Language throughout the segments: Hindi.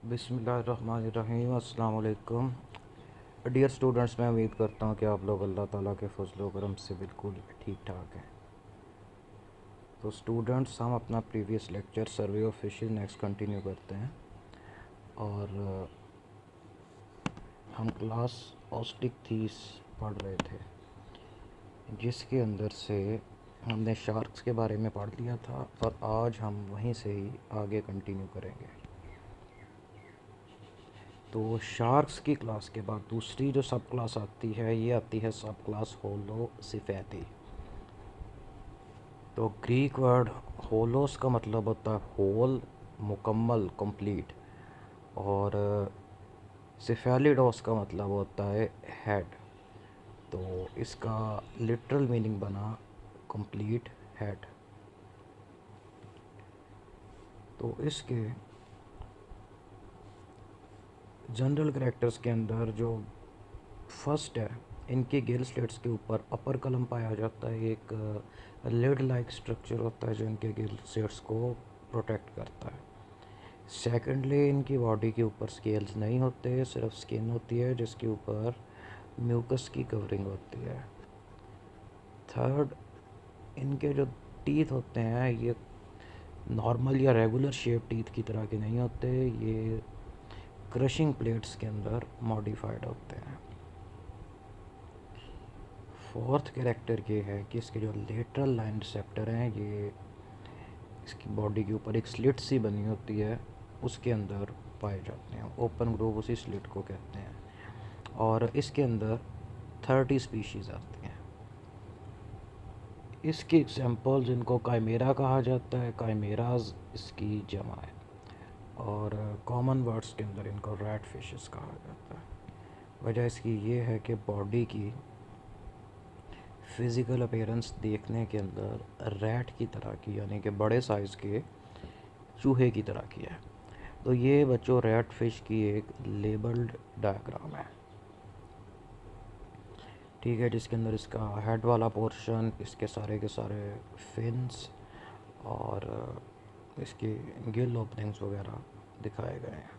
बिस्मिल्लाहिर्रहमानिर्रहीम। अस्सलाम वालेकुम डियर स्टूडेंट्स। मैं उम्मीद करता हूँ कि आप लोग अल्लाह ताला के फजल करम से बिल्कुल ठीक ठाक हैं। तो स्टूडेंट्स, हम अपना previous lecture survey of fishes next continue करते हैं और हम क्लास ऑस्टिक थीस पढ़ रहे थे, जिसके अंदर से हमने शार्क्स के बारे में पढ़ लिया था और आज हम वहीं से ही आगे कंटिन्यू करेंगे। तो शार्क्स की क्लास के बाद दूसरी जो सब क्लास आती है, ये आती है सब क्लास होलोसिफेरी। तो ग्रीक वर्ड होलोस का मतलब होता है होल, मुकम्मल, कंप्लीट। और सिफेलिडोस का मतलब होता है हेड। तो इसका लिटरल मीनिंग बना कंप्लीट हेड। तो इसके जनरल कैरेक्टर्स के अंदर जो फर्स्ट है, इनके गिल स्लेट्स के ऊपर अपर कलम पाया जाता है। एक लिड लाइक स्ट्रक्चर होता है जो इनके गिल स्लेट्स को प्रोटेक्ट करता है। सेकेंडली, इनकी बॉडी के ऊपर स्केल्स नहीं होते, सिर्फ स्किन होती है जिसके ऊपर म्यूकस की कवरिंग होती है। थर्ड, इनके जो टीथ होते हैं ये नॉर्मल या रेगुलर शेप टीथ की तरह के नहीं होते, ये क्रशिंग प्लेट्स के अंदर मॉडिफाइड होते हैं। फोर्थ कैरेक्टर ये है कि इसके जो लेटरल लाइन रिसेप्टर हैं, ये इसकी बॉडी के ऊपर एक स्लिट सी बनी होती है, उसके अंदर पाए जाते हैं। ओपन ग्रूव उसी स्लिट को कहते हैं और इसके अंदर 30 स्पीशीज़ आती हैं। इसकी एग्जांपल्स, इनको काइमेरा कहा जाता है, काइमेराज इसकी जमा है। और कॉमन वर्ड्स के अंदर इनको रैट फिशेस कहा जाता है। वजह इसकी ये है कि बॉडी की फ़िज़िकल अपीयरेंस देखने के अंदर रैट की तरह की, यानी कि बड़े साइज़ के चूहे की तरह की है। तो ये बच्चों रैट फिश की एक लेबल्ड डायग्राम है, ठीक है, जिसके अंदर इसका हेड वाला पोर्शन, इसके सारे के सारे फिन्स और इसकी गिल ओपनिंग्स वगैरह दिखाए गए हैं।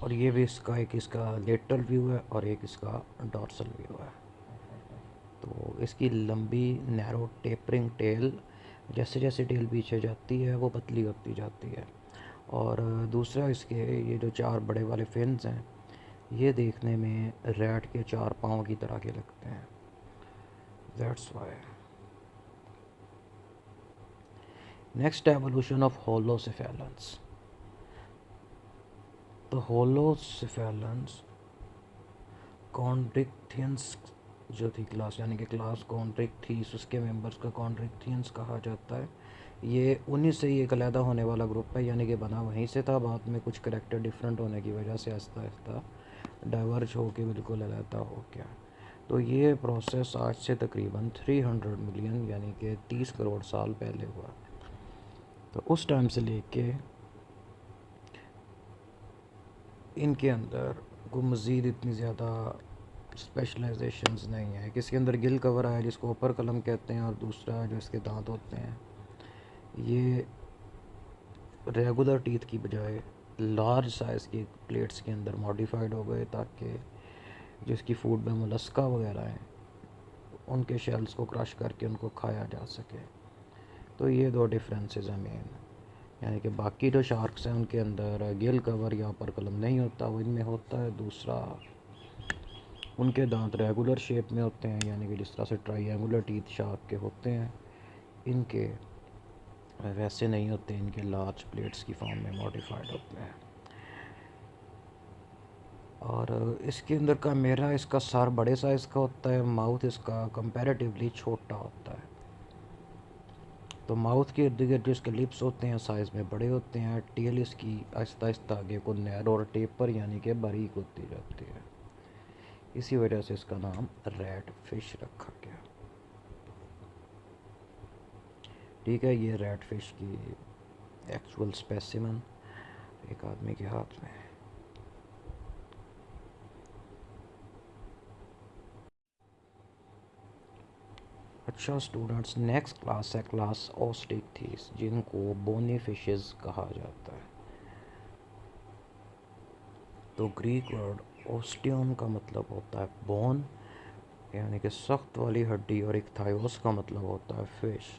और ये भी इसका लेटरल व्यू है और एक इसका डॉर्सल व्यू है। तो इसकी लंबी नैरो टेपरिंग टेल, जैसे जैसे टेल पीछे जाती है वो पतली होती जाती है। और दूसरा, इसके ये जो चार बड़े वाले फिन्स हैं, ये देखने में रैट के चार पाँव की तरह के लगते हैं। That's why. Next, evolution of holocephalans. तो होलोसेफेलेंस कॉन्ड्रिक्थियंस जो थी क्लास, यानी कि क्लास कॉन्ड्रिक्थीस, उसके मेंबर्स का कॉन्ड्रिक्थियंस कहा जाता है। ये उन्हीं से ही एक अलहदा होने वाला ग्रुप है, यानी कि बना वहीं से था, बाद में कुछ करेक्टर डिफरेंट होने की वजह से आहिस्ता आहिस्ता डाइवर्ज हो के बिल्कुल अलहदा हो गया। तो ये प्रोसेस आज से तकरीबन 300 मिलियन यानी कि 30 करोड़ साल पहले हुआ। तो उस टाइम से लेके इनके अंदर को मज़ीद इतनी ज़्यादा स्पेशलाइजेशंस नहीं है। किसी के अंदर गिल कवर आया जिसको ऊपर कलम कहते हैं, और दूसरा जो इसके दांत होते हैं ये रेगुलर टीथ की बजाय लार्ज साइज़ की प्लेट्स के अंदर मॉडिफाइड हो गए, ताकि जो इसकी फूड में मोलस्का वगैरह हैं उनके शेल्स को क्रश करके उनको खाया जा सके। तो ये दो डिफरेंसेस हैं मेन। यानी कि बाकी जो शार्क्स हैं उनके अंदर गिल कवर या ऊपर कलम नहीं होता, वो इनमें होता है। दूसरा, उनके दांत रेगुलर शेप में होते हैं, यानी कि जिस तरह से ट्राइंगुलर टीथ शार्क के होते हैं, इनके वैसे नहीं होते, इनके लार्ज प्लेट्स की फॉर्म में मॉडिफाइड होते हैं। और इसके अंदर का मेरा इसका सर बड़े साइज़ का होता है, माउथ इसका कंपैरेटिवली छोटा होता है। तो माउथ के इर्द गिर्द जो इसके लिप्स होते हैं साइज़ में बड़े होते हैं। टेल इसकी आहिस्ता आहिस्ता आगे को नैरो और टेपर यानी कि बारीक होती जाती है। इसी वजह से इसका नाम रैट फिश रखा गया। ठीक है, ये रैट फिश की एक्चुअल स्पेसिमन एक आदमी के हाथ में है। अच्छा स्टूडेंट्स, नेक्स्ट क्लास है क्लास ओस्टिकथीस, जिनको बोनी फिशेस कहा जाता है। तो ग्रीक वर्ड ओस्टियन का मतलब होता है बोन, यानी कि सख्त वाली हड्डी, और एक थायोस का मतलब होता है फिश।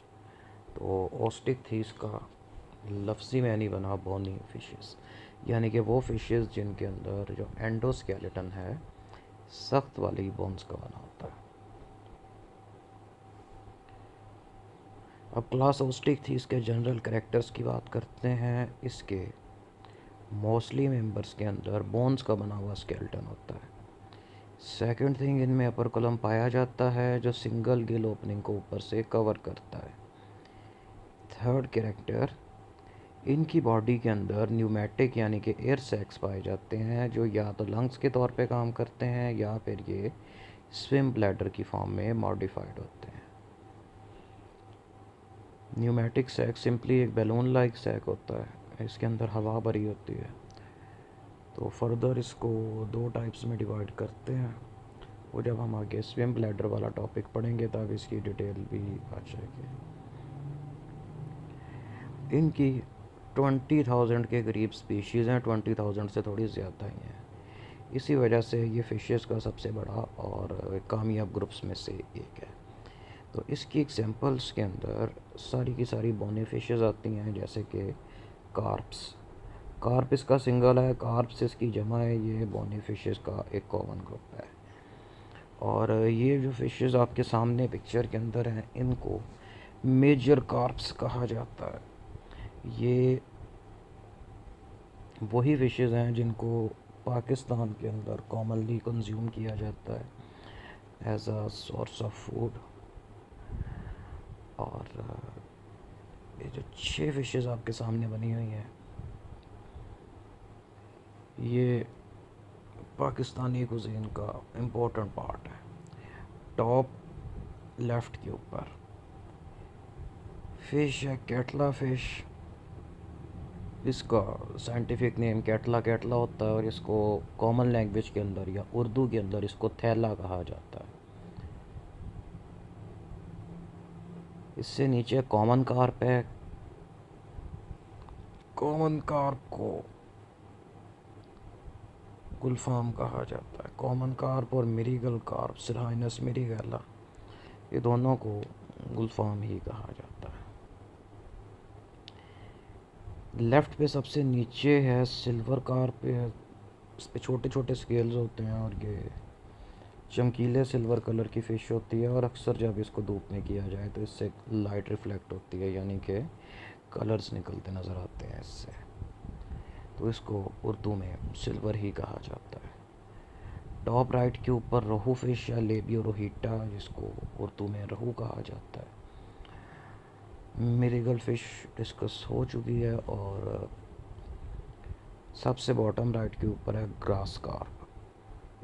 तो ओस्टिकथीस का लफ्ज़ी मैनी बना बोनी फिशेस, यानी कि वो फिशेस जिनके अंदर जो एंडोस्केलेटन है सख्त वाली बोन्स का बना होता है। अब क्लास ओस्टिकथीस के जनरल कैरेक्टर्स की बात करते हैं। इसके मोस्टली मेंबर्स के अंदर बोन्स का बना हुआ स्केलेटन होता है। सेकंड थिंग, इनमें अपर कॉलम पाया जाता है जो सिंगल गिल ओपनिंग को ऊपर से कवर करता है। थर्ड कैरेक्टर, इनकी बॉडी के अंदर न्यूमेटिक यानी कि एयर सैक्स पाए जाते हैं, जो या तो लंग्स के तौर पे काम करते हैं या फिर ये स्विम ब्लैडर की फॉर्म में मॉडिफाइड होते हैं। न्यूमेटिक सैक सिंपली एक बैलून लाइक सैक होता है, इसके अंदर हवा भरी होती है। तो फर्दर इसको दो टाइप्स में डिवाइड करते हैं, वो जब हम आगे स्विम ब्लैडर वाला टॉपिक पढ़ेंगे तब इसकी डिटेल भी आ जाएगी। इनकी 20,000 के करीब स्पीशीज़ हैं, 20,000 से थोड़ी ज़्यादा ही हैं। इसी वजह से ये फ़िशेस का सबसे बड़ा और कामयाब ग्रुप्स में से एक है। तो इसकी एग्जांपल्स के अंदर सारी की सारी बोनी फिशेस आती हैं, जैसे कि कार्प्स। कार्प इसका सिंगल है, कार्प्स इसकी जमा है, ये बोनी फिशेस का एक कॉमन ग्रुप है। और ये जो फिशेस आपके सामने पिक्चर के अंदर हैं, इनको मेजर कार्प्स कहा जाता है। ये वही फिशेस हैं जिनको पाकिस्तान के अंदर कॉमनली कंज्यूम किया जाता है as a source of food. और ये जो 6 फिशेस आपके सामने बनी हुई हैं, ये पाकिस्तानी कुजीन का इम्पोर्टेंट पार्ट है। टॉप लेफ़्ट के ऊपर फ़िश है कैटला फ़िश। इसका साइंटिफिक नेम कैटला कैटला होता है, और इसको कॉमन लैंग्वेज के अंदर या उर्दू के अंदर इसको थैला कहा जाता है। इससे नीचे कॉमन कार्प है। कॉमन कार्प को गुलफाम कहा जाता है। कॉमन कार्प और मिरीगल कार्प, सिरहाइनस मिरीगेला, ये दोनों को गुलफाम ही कहा जाता है। लेफ़्ट पे सबसे नीचे है सिल्वर कार्प। इस पे छोटे छोटे स्केल्स होते हैं, और ये चमकीले सिल्वर कलर की फ़िश होती है, और अक्सर जब इसको धूप में किया जाए तो इससे लाइट रिफ्लेक्ट होती है, यानी कि कलर्स निकलते नज़र आते हैं इससे। तो इसको उर्दू में सिल्वर ही कहा जाता है। टॉप राइट के ऊपर रोहू फिश या लेबियो रोहिटा, जिसको उर्दू में रोहू कहा जाता है। मिरीगल फ़िश डिस्कस हो चुकी है। और सबसे बॉटम राइट के ऊपर है ग्रास कार्प,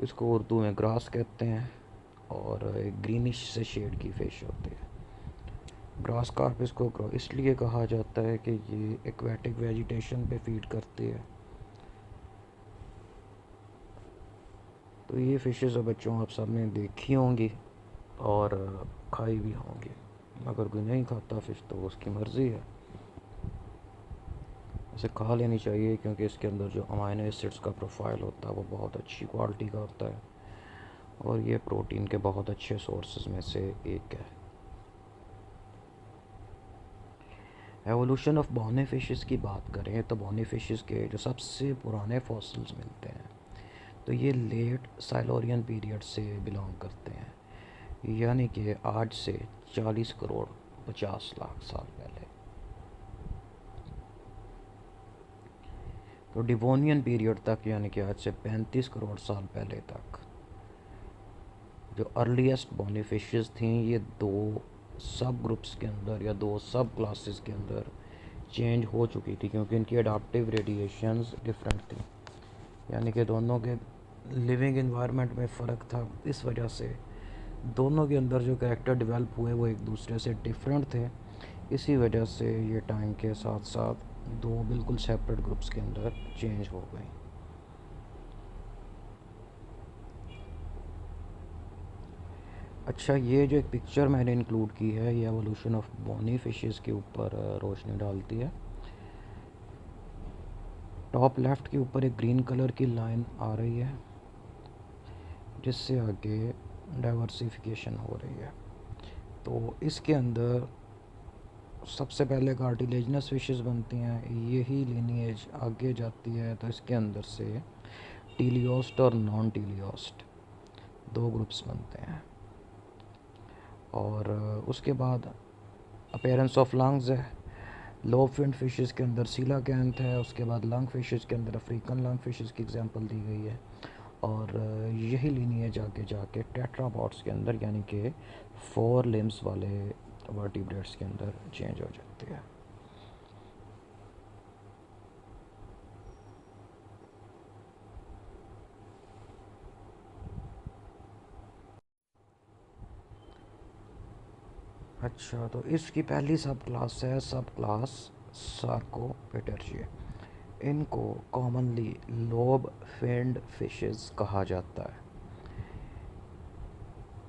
इसको उर्दू में ग्रास कहते हैं, और एक ग्रीनिश से शेड की फ़िश होती है। ग्रास कार्प इसको इसलिए कहा जाता है कि ये एक्वेटिक वेजिटेशन पे फीड करती है। तो ये फ़िशेज़ बच्चों आप सब ने देखी होंगी और खाई भी होंगी। अगर कोई नहीं खाता फ़िश तो उसकी मर्ज़ी है, इसे खा लेनी चाहिए, क्योंकि इसके अंदर जो अमाइनो एसिड्स का प्रोफाइल होता है वो बहुत अच्छी क्वालिटी का होता है, और ये प्रोटीन के बहुत अच्छे सोर्सेज में से एक है। एवोल्यूशन ऑफ बोनी फिशेस की बात करें तो बोनी फिशेस के जो सबसे पुराने फॉसिल्स मिलते हैं, तो ये लेट साइलोरियन पीरियड से बिलोंग करते हैं, यानी कि आज से 40 करोड़ 50 लाख साल पहले। तो डिवोनियन पीरियड तक, यानी कि आज से 35 करोड़ साल पहले तक, जो अर्लीस्ट बोनी फिशेस थी, ये दो सब ग्रुप्स के अंदर या दो सब क्लासेस के अंदर चेंज हो चुकी थी, क्योंकि इनकी अडाप्टिव रेडिएशंस डिफरेंट थी, यानी कि दोनों के लिविंग इन्वायरमेंट में फ़र्क था। इस वजह से दोनों के अंदर जो कैरेक्टर डेवलप हुए वो एक दूसरे से डिफरेंट थे। इसी वजह से ये टाइम के साथ साथ दो बिल्कुल सेपरेट ग्रुप्स के अंदर चेंज हो गई। अच्छा, ये जो एक पिक्चर मैंने इंक्लूड की है ये एवोल्यूशन ऑफ बोनी फिशेस के ऊपर रोशनी डालती है। टॉप लेफ़्ट के ऊपर एक ग्रीन कलर की लाइन आ रही है जिससे आगे डाइवर्सिफिकेशन हो रही है। तो इसके अंदर सबसे पहले कार्टिलेजनस फिशेस बनती हैं, यही लीनिएज आगे जाती है तो इसके अंदर से टीलियोस्ट और नॉन टीलियोस्ट दो ग्रुप्स बनते हैं। और उसके बाद अपीयरेंस ऑफ लंग्स है। लोब फिन्ड फिशेस के अंदर सीलाकैंथ है, उसके बाद लंग फिशेस के अंदर अफ्रीकन लंग फिशेस की एग्जांपल दी गई है। और यही लीनिएज आगे जाके टेट्रापॉड्स के अंदर यानी कि 4 लिम्स वाले वर्टिब्रेट्स के अंदर चेंज हो जाती है। अच्छा, तो इसकी पहली सब क्लास है सब क्लास सार्कोपेटेर्जिए। इनको कॉमनली लोब फिन्ड फिशेस कहा जाता है।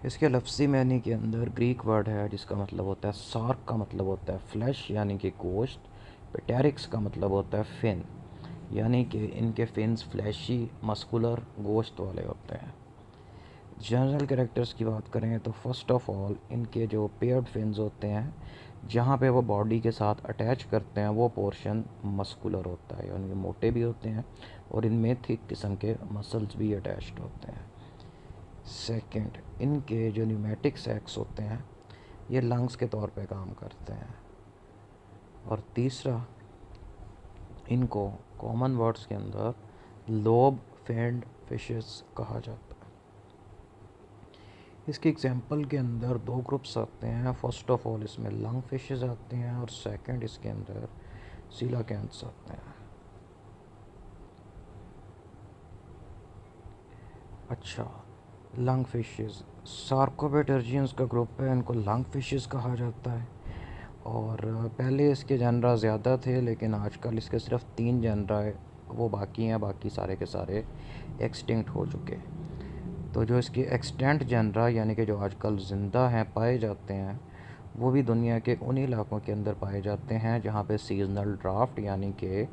इसके लफ्ज़ी मैनी के अंदर ग्रीक वर्ड है जिसका मतलब होता है सार्क, का मतलब होता है फ्लैश यानी कि गोश्त। पेटेरिक्स का मतलब होता है फिन, यानी कि इनके फिन्स फ्लैशी मस्कुलर गोश्त वाले होते हैं। जनरल कैरेक्टर्स की बात करें तो फर्स्ट ऑफ ऑल इनके जो पेयर्ड फिन्स होते हैं जहाँ पे वो बॉडी के साथ अटैच करते हैं वो पोर्शन मस्कुलर होता है, यानी कि मोटे भी होते हैं और इनमें थिक किस्म के मसल्स भी अटैच्ड होते हैं। सेकंड, इनके जो न्यूमेटिक सैक्स होते हैं ये लंग्स के तौर पे काम करते हैं। और तीसरा, इनको कॉमन वर्ड्स के अंदर लोब फिन्ड फिशेस कहा जाता है। इसके एग्जांपल के अंदर दो ग्रुप्स आते हैं। फर्स्ट ऑफ ऑल इसमें लंग फिशेस आते हैं और सेकंड इसके अंदर सीलाकैंथ्स आते हैं। अच्छा, लंग फिशेस सार्कोपेटेर्जियंस का ग्रुप है, इनको लंग फिशेस कहा जाता है। और पहले इसके जनरा ज़्यादा थे लेकिन आजकल इसके सिर्फ 3 जनरा है वो बाकी हैं, बाकी सारे के सारे एक्सटिंक्ट हो चुके। तो जो इसके एक्सटेंट जनरा यानी कि जो आजकल ज़िंदा हैं पाए जाते हैं वो भी दुनिया के उन इलाकों के अंदर पाए जाते हैं जहाँ पे सीजनल ड्राफ्ट यानी कि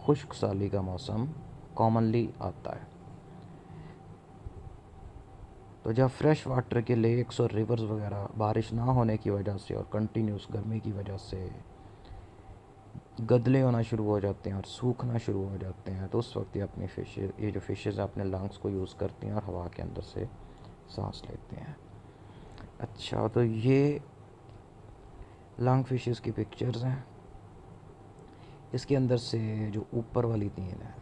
खुश्क साली का मौसम कॉमनली आता है। तो जब फ्रेश वाटर के लेक्स और रिवर्स वगैरह बारिश ना होने की वजह से और कंटिन्यूस गर्मी की वजह से गदले होना शुरू हो जाते हैं और सूखना शुरू हो जाते हैं तो उस वक्त ये जो फिशेज़ अपने लंग्स को यूज़ करती हैं और हवा के अंदर से सांस लेते हैं। अच्छा, तो ये लंग फिशेस की पिक्चर्स हैं। इसके अंदर से जो ऊपर वाली 3 हैं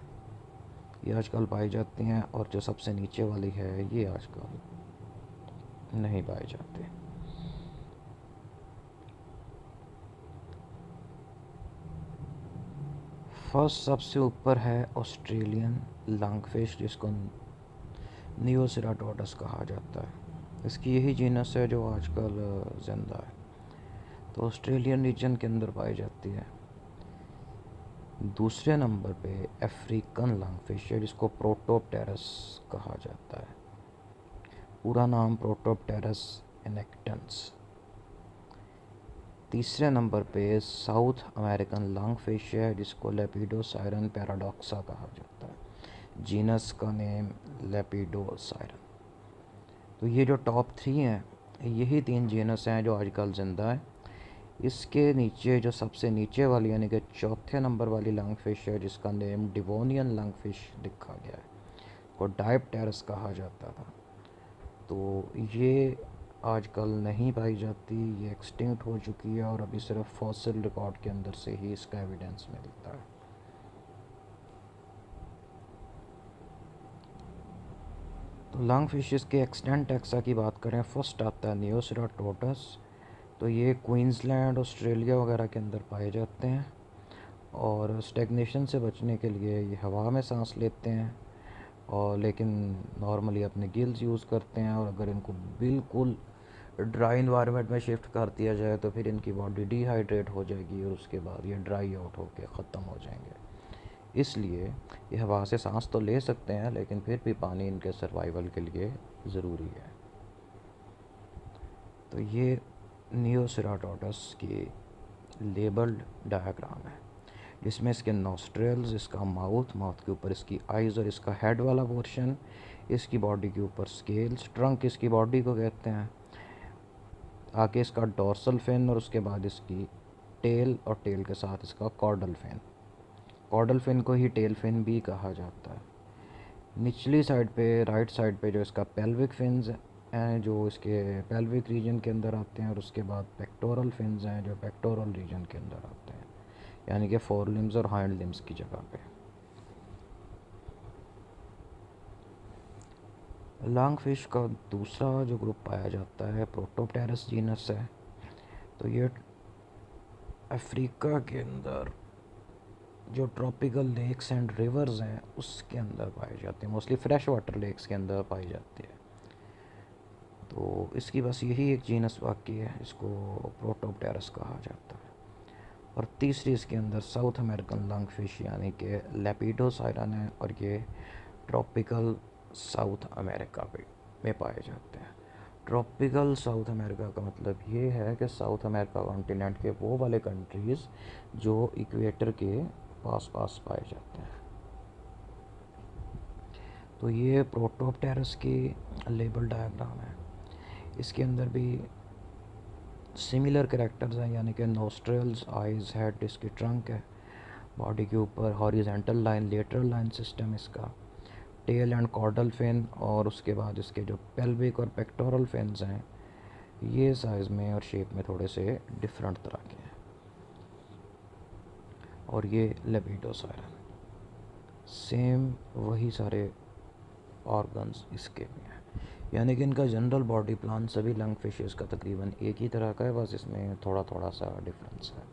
ये आजकल पाई जाती हैं और जो सबसे नीचे वाली है ये आजकल नहीं पाए जाते। फर्स्ट सबसे ऊपर है ऑस्ट्रेलियन लंगफिश जिसको नियोसिराटोडस कहा जाता है। इसकी यही जीनस है जो आजकल ज़िंदा है, तो ऑस्ट्रेलियन रीजन के अंदर पाई जाती है। दूसरे नंबर पे अफ्रीकन लंगफिश है जिसको प्रोटोप्टेरस कहा जाता है, पूरा नाम प्रोटोप्टेरस इनेक्टेंस। तीसरे नंबर पे साउथ अमेरिकन लंगफिश है जिसको लेपिडोसायरन पैराडॉक्सा कहा जाता है, जीनस का नेम लेपिडोसायरन। तो ये जो टॉप 3 हैं यही 3 जीनस हैं जो आजकल ज़िंदा है। इसके नीचे जो सबसे नीचे वाली यानी कि चौथे नंबर वाली लंगफिश है जिसका नेम डिवोनियन लंगफिश लिखा गया है, को डायप्टेरस कहा जाता था। तो ये आजकल नहीं पाई जाती, ये एक्सटिंक्ट हो चुकी है और अभी सिर्फ फॉसिल रिकॉर्ड के अंदर से ही इसका एविडेंस मिलता है। तो लंग फिशेस के एक्सटेंट टैक्सा की बात करें, फर्स्ट आता है नियोसिराटोडस। तो ये क्वींसलैंड ऑस्ट्रेलिया वगैरह के अंदर पाए जाते हैं और स्टेगनेशन से बचने के लिए ये हवा में सांस लेते हैं और लेकिन नॉर्मली अपने गिल्स यूज़ करते हैं। और अगर इनको बिल्कुल ड्राई इन्वायरमेंट में शिफ्ट कर दिया जाए तो फिर इनकी बॉडी डिहाइड्रेट हो जाएगी और उसके बाद ये ड्राई आउट होकर ख़त्म हो जाएंगे। इसलिए ये हवा से सांस तो ले सकते हैं लेकिन फिर भी पानी इनके सर्वाइवल के लिए ज़रूरी है। तो ये नियोसेराटोडस की लेबल्ड डायग्राम है, जिसमें इसके नॉस्ट्रल्स, इसका माउथ, माउथ के ऊपर इसकी आइज़ और इसका हेड वाला पोर्शन, इसकी बॉडी के ऊपर स्केल्स, ट्रंक इसकी बॉडी को कहते हैं, आगे इसका डॉर्सल फिन और उसके बाद इसकी टेल और टेल के साथ इसका कॉर्डल फिन। कॉर्डल फिन को ही टेल फिन भी कहा जाता है। निचली साइड पे, राइट साइड पे जो इसका पेल्विक फिन्स हैं जो इसके पेल्विक रीजन के अंदर आते हैं, और उसके बाद पेक्टोरल फिन्स हैं जो पेक्टोरल रीजन के अंदर आते हैं, यानी कि फोर लिम्स और हाइंड लिम्स की जगह पे। लॉन्ग फिश का दूसरा जो ग्रुप पाया जाता है प्रोटोप्टेरस जीनस है। तो ये अफ्रीका के अंदर जो ट्रॉपिकल लेक्स एंड रिवर्स हैं उसके अंदर पाए जाते हैं, मोस्टली फ्रेश वाटर लेक्स के अंदर पाई जाती है। तो इसकी बस यही एक जीनस बाकी है, इसको प्रोटोप्टेरस कहा जाता है। और तीसरी इसके अंदर साउथ अमेरिकन लॉन्ग फिश यानी कि लेपिडोसाइरन है, और ये ट्रॉपिकल साउथ अमेरिका में पाए जाते हैं। ट्रॉपिकल साउथ अमेरिका का मतलब ये है कि साउथ अमेरिका कॉन्टिनेंट के वो वाले कंट्रीज़ जो इक्वेटर के पास पास पाए जाते हैं। तो ये प्रोटोप्टेरस की लेबल डायग्राम है। इसके अंदर भी सिमिलर कैरेक्टर्स हैं, यानी कि नोस्ट्रल्स, आइज़, हेड, इसकी ट्रंक है, बॉडी के ऊपर horizontal line, lateral line system इसका, टेल एंड कॉर्डल फिन, और उसके बाद इसके जो पेल्विक और पेक्टोरल फिन्स हैं ये साइज़ में और शेप में थोड़े से डिफरेंट तरह के हैं। और ये लेपिडोसाइरन, सेम वही सारे ऑर्गन्स इसके भी हैं, यानी कि इनका जनरल बॉडी प्लान सभी लंग फिशेस का तकरीबन एक ही तरह का है, बस इसमें थोड़ा थोड़ा सा डिफरेंस है।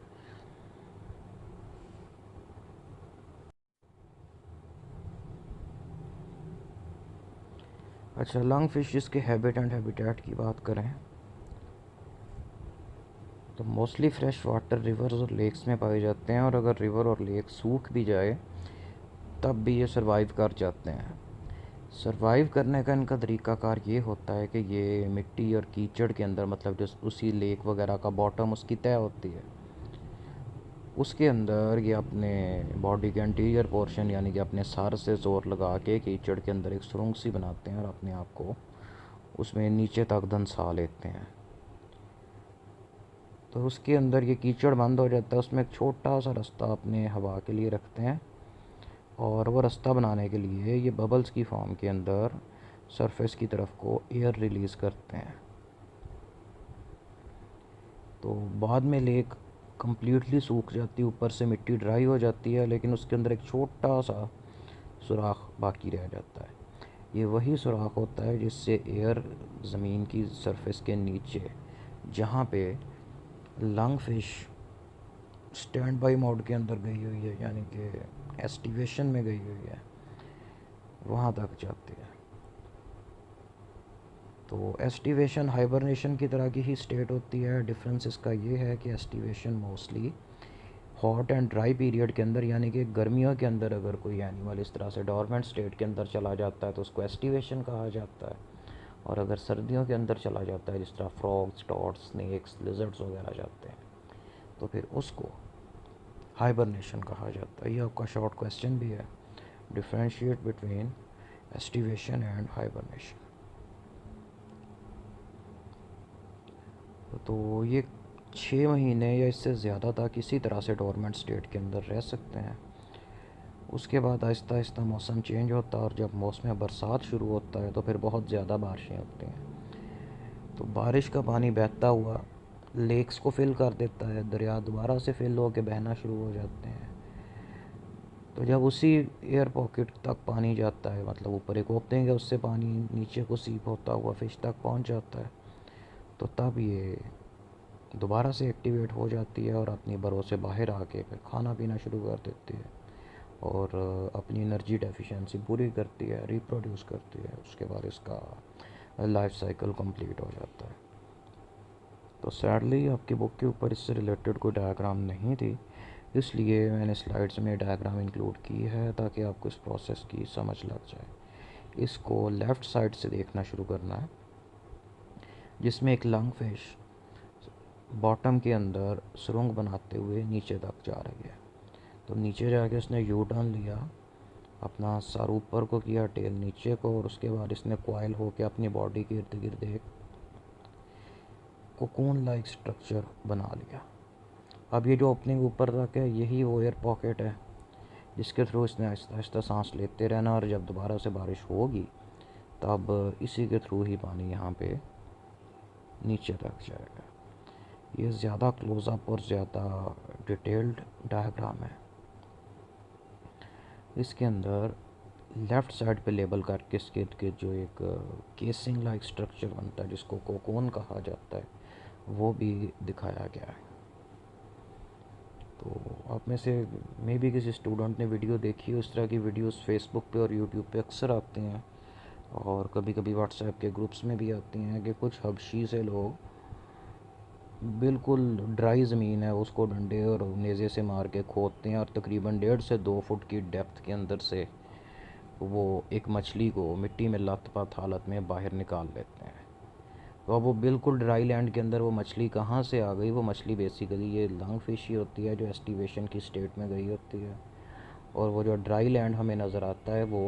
अच्छा, लंग फिशेस के हैबिट एंड हैबिटेट की बात करें तो मोस्टली फ्रेश वाटर रिवर्स और लेक्स में पाए जाते हैं, और अगर रिवर और लेक सूख भी जाए तब भी ये सरवाइव कर जाते हैं। सरवाइव करने का इनका तरीक़ाकार ये होता है कि ये मिट्टी और कीचड़ के अंदर, मतलब जो उसी लेक वगैरह का बॉटम उसकी तय होती है, उसके अंदर ये अपने बॉडी के इंटीरियर पोर्शन यानी कि अपने सर से ज़ोर लगा के कीचड़ के अंदर एक सुरंग सी बनाते हैं और अपने आप को उसमें नीचे तक धंसा लेते हैं। तो उसके अंदर ये कीचड़ बंद हो जाता है, उसमें एक छोटा सा रास्ता अपने हवा के लिए रखते हैं, और वो रास्ता बनाने के लिए ये बबल्स की फॉर्म के अंदर सरफेस की तरफ को एयर रिलीज़ करते हैं। तो बाद में लेक कम्प्लीटली सूख जाती है, ऊपर से मिट्टी ड्राई हो जाती है, लेकिन उसके अंदर एक छोटा सा सुराख बाकी रह जाता है। ये वही सुराख होता है जिससे एयर ज़मीन की सरफेस के नीचे, जहाँ पे lung fish stand by mode के अंदर गई हुई है, यानी कि एस्टिवेशन में गई हुई है, वहाँ तक जाती है। तो एस्टिवेशन हाइबरनेशन की तरह की ही स्टेट होती है। डिफरेंस इसका ये है कि aestivation mostly hot and dry period के अंदर, यानी कि गर्मियों के अंदर अगर कोई एनिमल इस तरह से डॉर्मेंट स्टेट के अंदर चला जाता है तो उसको एस्टिवेशन कहा जाता है, और अगर सर्दियों के अंदर चला जाता है जिस तरह फ्रॉग्स, टॉड्स, स्नेक्स, लिजर्ड्स वगैरह जाते हैं, तो फिर उसको हाइबरनेशन कहा जाता है। ये आपका शॉर्ट क्वेश्चन भी है, differentiate between aestivation and hibernation. तो ये 6 महीने या इससे ज़्यादा तक इसी तरह से डोरमेंट स्टेट के अंदर रह सकते हैं। उसके बाद आहिस्ता आहिस्ता मौसम चेंज होता है, और जब मौसम बरसात शुरू होता है तो फिर बहुत ज़्यादा बारिशें होती हैं। तो बारिश का पानी बहता हुआ लेक्स को फिल कर देता है, दरिया दोबारा से फिल होकर बहना शुरू हो जाते हैं। तो जब उसी एयर पॉकेट तक पानी जाता है, मतलब ऊपर एक ओपनिंग है, उससे पानी नीचे को सीप होता हुआ फिश तक पहुंच जाता है, तो तब ये दोबारा से एक्टिवेट हो जाती है और अपनी बरों से बाहर आके फिर खाना पीना शुरू कर देती है, और अपनी एनर्जी डेफिशिएंसी पूरी करती है, रिप्रोड्यूस करती है। उसके बाद इसका लाइफ साइकिल कंप्लीट हो जाता है। तो सैडली आपकी बुक के ऊपर इससे रिलेटेड कोई डायग्राम नहीं थी, इसलिए मैंने स्लाइड्स में डायग्राम इंक्लूड की है ताकि आपको इस प्रोसेस की समझ लग जाए। इसको लेफ़्ट साइड से देखना शुरू करना है। जिसमें एक लंग फिश बॉटम के अंदर सुरंग बनाते हुए नीचे तक जा रही है। तो नीचे जाके उसने यू टर्न लिया, अपना सर ऊपर को किया, टेल नीचे को, और उसके बाद इसने कॉइल होके अपनी बॉडी के इर्द गिर्द एक कोकून लाइक स्ट्रक्चर बना लिया। अब ये जो ओपनिंग ऊपर तक है यही वो एयर पॉकेट है जिसके थ्रू इसने आहिस्ता आहिस्ता सांस लेते रहना, और जब दोबारा से बारिश होगी तब इसी के थ्रू ही पानी यहाँ पे नीचे तक जाएगा। ये ज़्यादा क्लोज़अप और ज़्यादा डिटेल्ड डायग्राम है। इसके अंदर लेफ़्ट साइड पे लेबल करके इसके इर्द गिर्द जो एक केसिंग लाइक स्ट्रक्चर बनता है जिसको कोकोन कहा जाता है वो भी दिखाया गया है। तो आप में से मे भी किसी स्टूडेंट ने वीडियो देखी हो, इस तरह की वीडियोस फेसबुक पे और यूट्यूब पे अक्सर आती हैं, और कभी कभी व्हाट्सएप के ग्रुप्स में भी आती हैं कि कुछ हबशी से लोग बिल्कुल ड्राई ज़मीन है उसको डंडे और नेज़े से मार के खोदते हैं, और तकरीबन 1.5 से 2 फुट की डेप्थ के अंदर से वो एक मछली को मिट्टी में लत-पत हालत में बाहर निकाल लेते हैं। तो अब वो बिल्कुल ड्राई लैंड के अंदर वो मछली कहाँ से आ गई? वो मछली बेसिकली ये लंग फिश ही होती है जो एस्टिवेशन की स्टेट में गई होती है, और वो जो ड्राई लैंड हमें नज़र आता है वो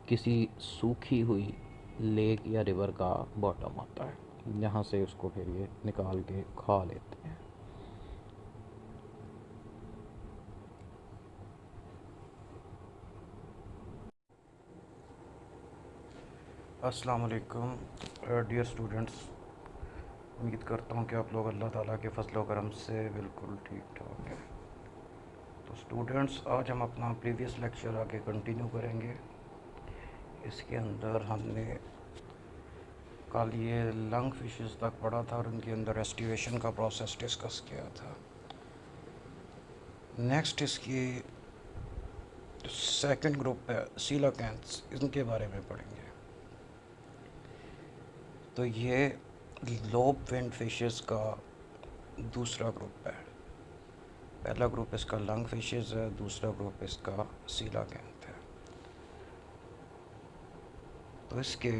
किसी सूखी हुई लेक या रिवर का बॉटम होता है जहाँ से उसको फिर ये निकाल के खा लेते हैं। अस्सलाम वालेकुम डियर स्टूडेंट्स, उम्मीद करता हूँ कि आप लोग अल्लाह ताला के फजल व करम से बिल्कुल ठीक ठाक हैं। तो स्टूडेंट्स, आज हम अपना प्रीवियस लेक्चर आगे कंटिन्यू करेंगे। इसके अंदर हमने कल ये लंग फिशेस तक पढ़ा था और उनके अंदर एस्टिवेशन का प्रोसेस डिस्कस किया था। नेक्स्ट इसकी सेकंड ग्रुप है सीलाकैंथ्स, इनके बारे में पढ़ेंगे। तो ये लोब फिन फिशेस का दूसरा ग्रुप है। पहला ग्रुप इसका लंग फिशेस है, दूसरा ग्रुप इसका सीलाकैंथ है। तो इसके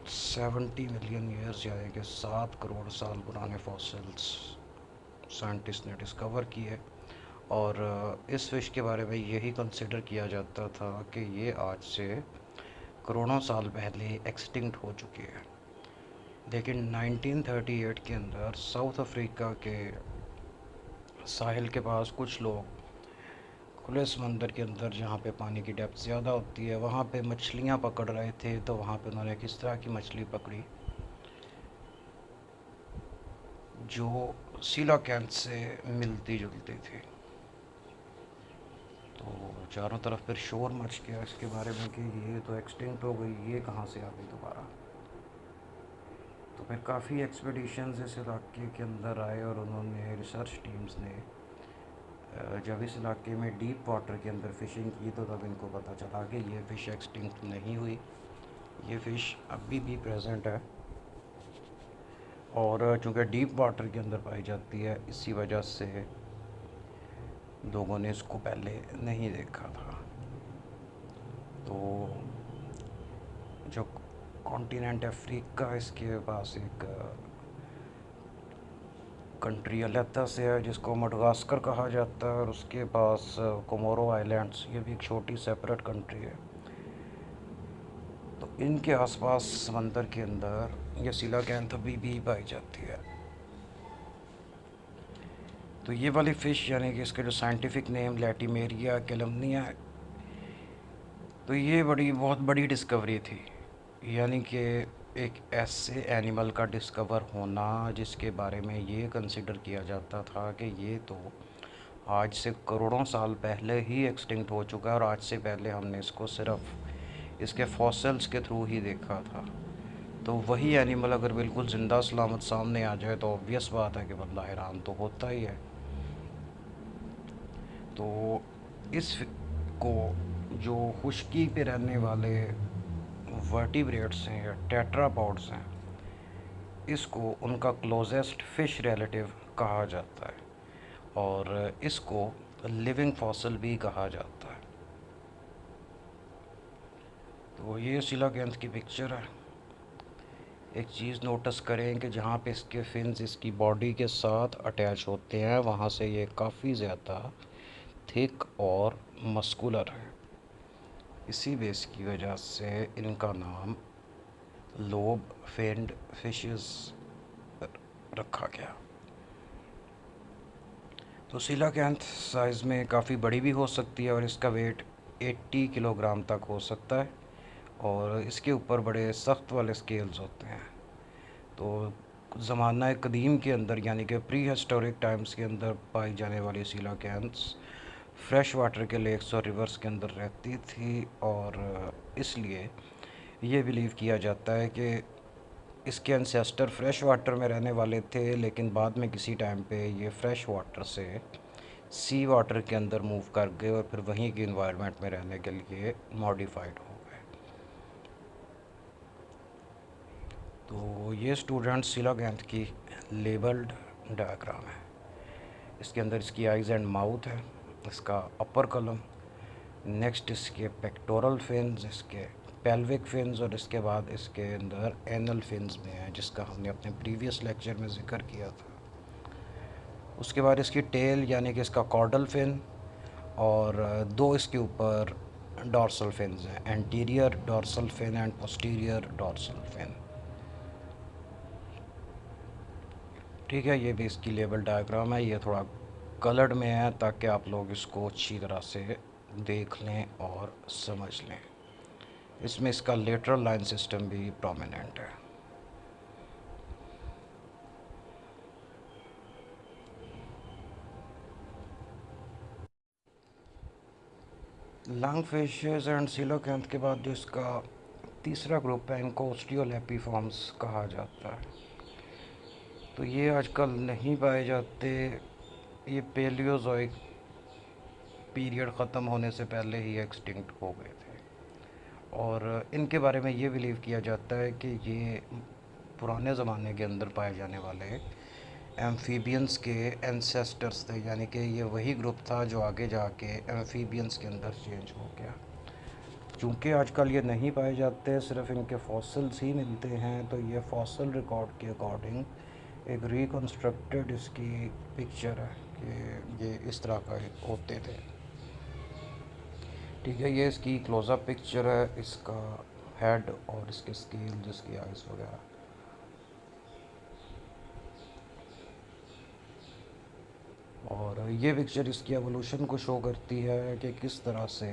70 मिलियन ईयर्स यानी कि 7 करोड़ साल पुराने फॉसिल्स साइंटिस्ट ने डिस्कवर किए, और इस फिश के बारे में यही कंसिडर किया जाता था कि ये आज से करोड़ों साल पहले एक्सटिंक्ट हो चुकी है। लेकिन 1938 के अंदर साउथ अफ्रीका के साहिल के पास कुछ लोग खुले समंदर के अंदर, जहाँ पे पानी की डेप्थ ज़्यादा होती है, वहाँ पे मछलियाँ पकड़ रहे थे। तो वहाँ पे उन्होंने किस तरह की मछली पकड़ी जो सीलाकैंथ से मिलती जुलती थी। तो चारों तरफ फिर शोर मच गया इसके बारे में कि ये तो एक्सटिंक्ट हो गई, ये कहाँ से आ गई दोबारा। तो फिर काफ़ी एक्सपीडिशंस इस इलाके के अंदर आए, और उन्होंने रिसर्च टीम्स ने जब इस इलाके में डीप वाटर के अंदर फ़िशिंग की तो तब इनको पता चला कि ये फ़िश एक्सटिंक्ट नहीं हुई, ये फ़िश अभी भी प्रेजेंट है। और चूँकि डीप वाटर के अंदर पाई जाती है, इसी वजह से लोगों ने इसको पहले नहीं देखा था। तो जो कॉन्टिनेंट अफ्रीका, इसके पास एक कंट्री अलहदा से है जिसको मडगास्कर कहा जाता है, और उसके पास कोमोरो आइलैंड्स, ये भी एक छोटी सेपरेट कंट्री है। तो इनके आसपास समंदर के अंदर ये सीलाकैंथ अभी भी पाई जाती है। तो ये वाली फ़िश यानी कि इसका जो साइंटिफिक नेम लैटिमेरिया कैलमनिया है, तो ये बहुत बड़ी डिस्कवरी थी। यानी कि एक ऐसे एनिमल का डिस्कवर होना जिसके बारे में ये कंसिडर किया जाता था कि ये तो आज से करोड़ों साल पहले ही एक्सटिंक्ट हो चुका है, और आज से पहले हमने इसको सिर्फ इसके फॉसिल्स के थ्रू ही देखा था। तो वही एनिमल अगर बिल्कुल ज़िंदा सलामत सामने आ जाए तो ऑब्वियस बात है कि बंदा हैरान तो होता ही है। तो इस को जो खुश्की पे रहने वाले वर्टिब्रेट्स हैं या टेट्रापॉड्स हैं, इसको उनका क्लोजेस्ट फ़िश रिलेटिव कहा जाता है, और इसको लिविंग फॉसिल भी कहा जाता है। तो ये सीलाकैंथ की पिक्चर है। एक चीज़ नोटिस करें कि जहाँ पे इसके फिन्स इसकी बॉडी के साथ अटैच होते हैं वहाँ से ये काफ़ी ज़्यादा थिक और मस्कुलर है। इसी बेस की वजह से इनका नाम लोब फिन्ड फिशेस रखा गया। तो सीलाकैंथ साइज़ में काफ़ी बड़ी भी हो सकती है और इसका वेट 80 किलोग्राम तक हो सकता है और इसके ऊपर बड़े सख्त वाले स्केल्स होते हैं। तो ज़माना कदीम के अंदर यानी कि प्री हिस्टोरिक टाइम्स के अंदर पाई जाने वाली सीलाकैंथ्स फ्रेश वाटर के लेक्स और रिवर्स के अंदर रहती थी और इसलिए ये बिलीव किया जाता है कि इसके एंसेस्टर फ्रेश वाटर में रहने वाले थे, लेकिन बाद में किसी टाइम पे ये फ्रेश वाटर से सी वाटर के अंदर मूव कर गए और फिर वहीं की इन्वायरमेंट में रहने के लिए मॉडिफाइड हो गए। तो ये स्टूडेंट सीलाकैंथ की लेबल्ड डायग्राम है। इसके अंदर इसकी आइज़ एंड माउथ है, इसका अपर कलम, नेक्स्ट इसके पेक्टोरल फिन्स, इसके पेल्विक फिन्स और इसके बाद इसके अंदर एनल फिन्स में है जिसका हमने अपने प्रीवियस लेक्चर में ज़िक्र किया था। उसके बाद इसकी टेल यानी कि इसका कॉर्डल फिन और दो इसके ऊपर डॉर्सल फिन्स हैं, anterior dorsal fin and posterior dorsal fin. ठीक है, ये भी इसकी लेबल डायग्राम है। ये थोड़ा कलर्ड में है ताकि आप लोग इसको अच्छी तरह से देख लें और समझ लें। इसमें इसका लेटरल लाइन सिस्टम भी प्रोमिनेंट है। लंग फिशेस एंड सीलोकैंथ के बाद जो इसका तीसरा ग्रुप है इनको ओस्टियोलेपिफॉर्म्स कहा जाता है। तो ये आजकल नहीं पाए जाते, ये पेलियोज़ोइक पीरियड ख़त्म होने से पहले ही एक्सटिंक्ट हो गए थे और इनके बारे में ये बिलीव किया जाता है कि ये पुराने ज़माने के अंदर पाए जाने वाले एम्फीबियंस के एंसेस्टर्स थे, यानी कि ये वही ग्रुप था जो आगे जाके एम्फीबियंस के अंदर चेंज हो गया। चूँकि आजकल ये नहीं पाए जाते, सिर्फ इनके फॉसिल्स ही मिलते हैं, तो ये फॉसिल रिकॉर्ड के अकॉर्डिंग एक रिकन्स्ट्रक्टेड इसकी पिक्चर है कि ये इस तरह का होते थे। ठीक है, ये इसकी क्लोज़अप पिक्चर है, इसका हेड और इसके स्केल, जिसकी आइज़ वगैरह। और ये पिक्चर इसकी एवोल्यूशन को शो करती है कि किस तरह से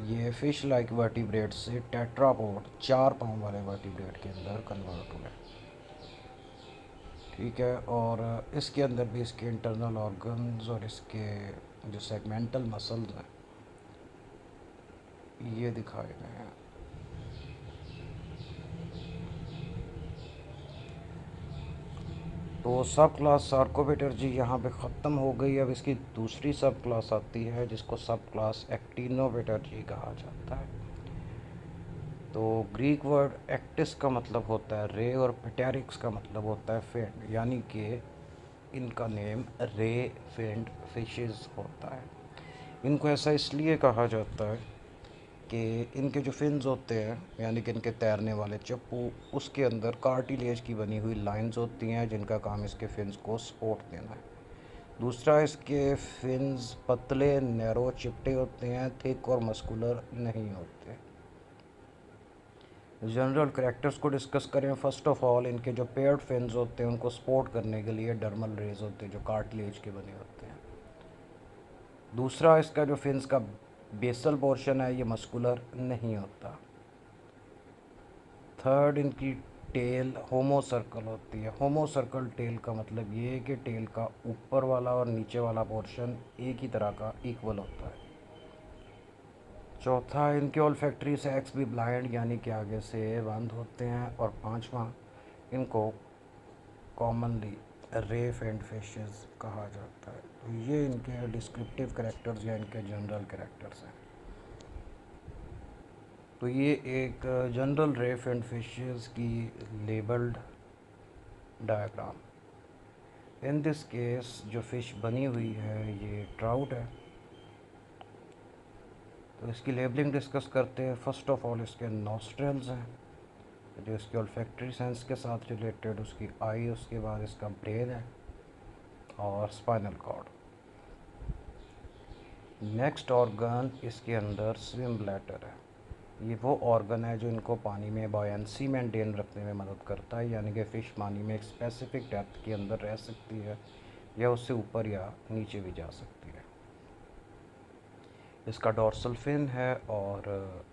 ये फ़िश लाइक वर्टिब्रेट से टेट्रापोड 4 पाँव वाले वर्टिब्रेट के अंदर कन्वर्ट हुए। ठीक है, और इसके अंदर भी इसके इंटरनल ऑर्गन्स और इसके जो सेगमेंटल मसल्स हैं ये दिखाए गए हैं। तो सब क्लास सार्कोपेटर्जी यहाँ पे ख़त्म हो गई। अब इसकी दूसरी सब क्लास आती है जिसको सब क्लास एक्टिनोपेटर्जी कहा जाता है। तो ग्रीक वर्ड एक्टिस का मतलब होता है रे और पेटेरिक्स का मतलब होता है फेंड, यानी कि इनका नेम रे फेंड फिशेस होता है। इनको ऐसा इसलिए कहा जाता है कि इनके जो फिन्स होते हैं यानी कि इनके तैरने वाले चप्पू, उसके अंदर कार्टिलेज की बनी हुई लाइंस होती हैं जिनका काम इसके फिन्स को सपोर्ट देना है। दूसरा, इसके फिन्स पतले, नैरो, चिपटे होते हैं, थिक और मस्कुलर नहीं होते। जनरल करैक्टर्स को डिस्कस करें, फर्स्ट ऑफ ऑल इनके जो पेयर्ड फिन्स होते हैं उनको सपोर्ट करने के लिए डर्मल रेज होते हैं जो कार्टिलेज के बने होते हैं। दूसरा, इसका जो फिन्स का बेसल पोर्शन है ये मस्कुलर नहीं होता। थर्ड, इनकी टेल होमो सर्कल होती है। होमो सर्कल टेल का मतलब ये है कि टेल का ऊपर वाला और नीचे वाला पोर्शन एक ही तरह का इक्वल होता है। चौथा, इनके ऑल्फैक्टरी सैक्स भी ब्लाइंड यानी कि आगे से बंद होते हैं। और पांचवा, इनको कॉमनली रे फेंड फिशेस कहा जाता है। तो ये इनके डिस्क्रिप्टिव कैरेक्टर्स या इनके जनरल कैरेक्टर्स हैं। तो ये एक जनरल रे फेंड फिशेस की labelled diagram. In this case जो फ़िश बनी हुई है ये ट्राउट है। तो इसकी लेबलिंग डिस्कस करते हैं। फर्स्ट ऑफ ऑल इसके नॉस्ट्रल्स हैं, जो इसकी ओल्फैक्टरी सेंस के साथ रिलेटेड, उसकी आई, उसके बाद इसका ब्रेन है और स्पाइनल कॉर्ड। नेक्स्ट ऑर्गन इसके अंदर स्विम ब्लैडर है। ये वो ऑर्गन है जो इनको पानी में बॉयंसी मेंटेन रखने में मदद करता है, यानी कि फ़िश पानी में एक स्पेसिफिक डेप्थ के अंदर रह सकती है या उससे ऊपर या नीचे भी जा सकती है। इसका डोर्सल फिन है और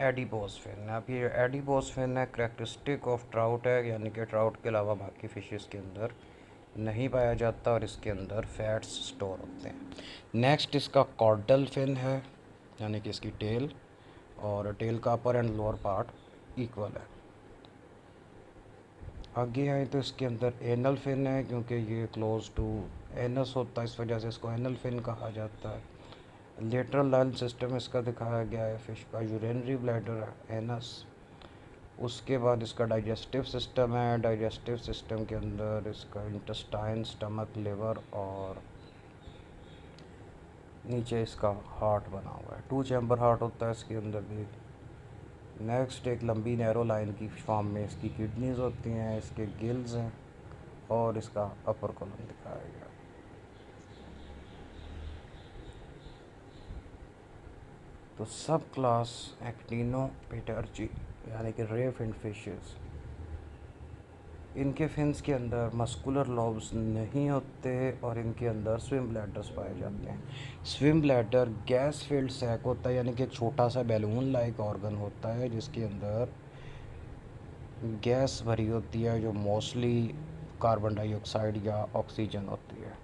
एडिपोज फिन। अब ये एडिपोज फिन है करेक्टरिस्टिक ऑफ ट्राउट है, यानी कि ट्राउट के अलावा बाकी फिशेस के अंदर नहीं पाया जाता और इसके अंदर फैट्स स्टोर होते हैं। नेक्स्ट इसका कॉर्डल फिन है, यानी कि इसकी टेल, और टेल का अपर एंड लोअर पार्ट इक्वल है। आगे आए तो इसके अंदर एनल फिन है, क्योंकि ये क्लोज टू एनस होता है, इस वजह से इसको एनल फिन कहा जाता है। लेटरल लाइन सिस्टम इसका दिखाया गया है फिश का। यूरिनरी ब्लैडर है एनस। उसके बाद इसका डाइजेस्टिव सिस्टम है। डाइजेस्टिव सिस्टम के अंदर इसका इंटेस्टाइन, स्टमक, लिवर और नीचे इसका हार्ट बना हुआ है। 2 चैम्बर हार्ट होता है इसके अंदर भी। नेक्स्ट एक लंबी नैरो लाइन की फॉर्म में इसकी किडनीज होती हैं, इसके गिल्स हैं और इसका अपर कॉलम दिखाया गया। तो सब क्लास एक्टिनोपेटर्जी यानी कि रे फिन फिशेस, इनके फिन्स के अंदर मस्कुलर लॉब्स नहीं होते और इनके अंदर स्विम ब्लैडर्स पाए जाते हैं। Swim bladder gas filled sac होता है, यानी कि छोटा सा बैलून लाइक ऑर्गन होता है जिसके अंदर गैस भरी होती है, जो मोस्टली कार्बन डाइऑक्साइड या ऑक्सीजन होती है।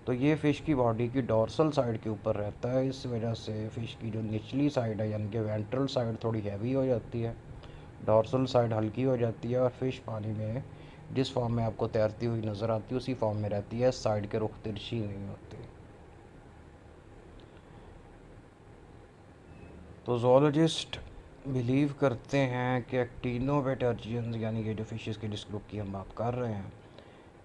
तो ये फ़िश की बॉडी की डॉर्सल साइड के ऊपर रहता है, इस वजह से फ़िश की जो निचली साइड है यानी कि वेंट्रल साइड थोड़ी हैवी हो जाती है, डॉर्सल साइड हल्की हो जाती है और फ़िश पानी में जिस फॉर्म में आपको तैरती हुई नज़र आती है उसी फॉर्म में रहती है, साइड के रुख तिरछी नहीं होती। तो जोलॉजिस्ट बिलीव करते हैं कि एक्टिनोवेटर्जियंस यानी कि जो फिशेस के जिस ग्रुप की हम बात कर रहे हैं,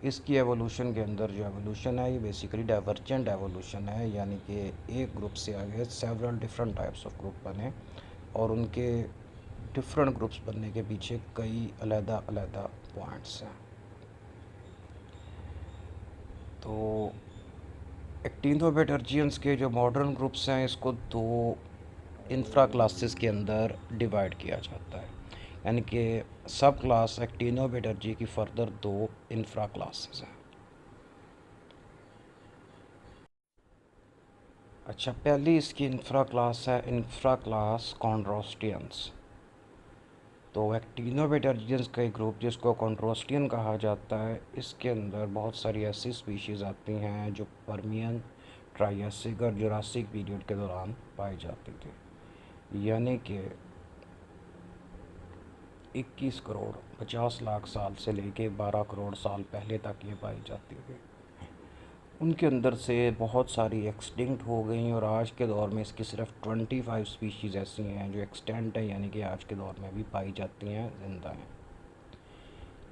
इसकी एवोल्यूशन के अंदर जो एवोल्यूशन है ये बेसिकली डाइवर्जेंट एवोल्यूशन है, यानी कि एक ग्रुप से आगे several different types of group बने और उनके डिफरेंट ग्रुप्स बनने के पीछे कई अलग-अलग पॉइंट्स हैं। तो एक्टिनोवेटर्जियंस के जो मॉडर्न ग्रुप्स हैं इसको 2 इंफ्रा क्लासेस के अंदर डिवाइड किया जाता है, यानी कि सब क्लास एक्टिनोवेटर्जी की फर्दर 2 इंफ्रा क्लासेस हैं। अच्छा, पहली इसकी इंफ्रा क्लास है इंफ्रा क्लास कॉन्ड्रोस्टियंस। तो एक्टिनोवेटर्जियंस का एक ग्रुप जिसको कॉन्ड्रोस्टियन कहा जाता है, इसके अंदर बहुत सारी ऐसी स्पीशीज़ आती हैं जो पर्मियन, ट्रायसिक और जुरासिक पीरियड के दौरान पाई जाती थी, यानी कि 21 करोड़ 50 लाख साल से लेके 12 करोड़ साल पहले तक ये पाई जाती थी। उनके अंदर से बहुत सारी एक्सटिंक्ट हो गई और आज के दौर में इसकी सिर्फ 25 स्पीशीज़ ऐसी हैं जो एक्सटेंट है, यानी कि आज के दौर में भी पाई जाती हैं, ज़िंदा हैं।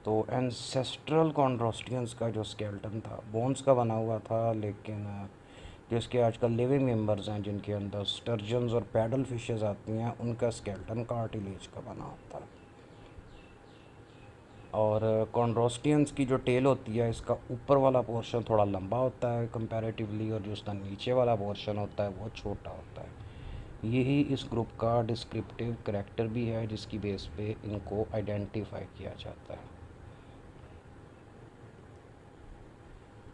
तो एंसेस्ट्रल कॉन्ड्रोस्टियंस का जो स्केल्टन था बोन्स का बना हुआ था, लेकिन जिसके आजकल लिविंग मेंबर्स हैं जिनके अंदर स्टर्जन्स और पैडल फिशेस आती हैं, उनका स्केल्टन कार्टिलेज का बना होता है। और कॉन्ड्रोस्टियंस की जो टेल होती है इसका ऊपर वाला पोर्शन थोड़ा लंबा होता है कंपैरेटिवली, और जो उसका नीचे वाला पोर्शन होता है वो छोटा होता है। यही इस ग्रुप का डिस्क्रिप्टिव करैक्टर भी है जिसकी बेस पे इनको आइडेंटिफाई किया जाता है।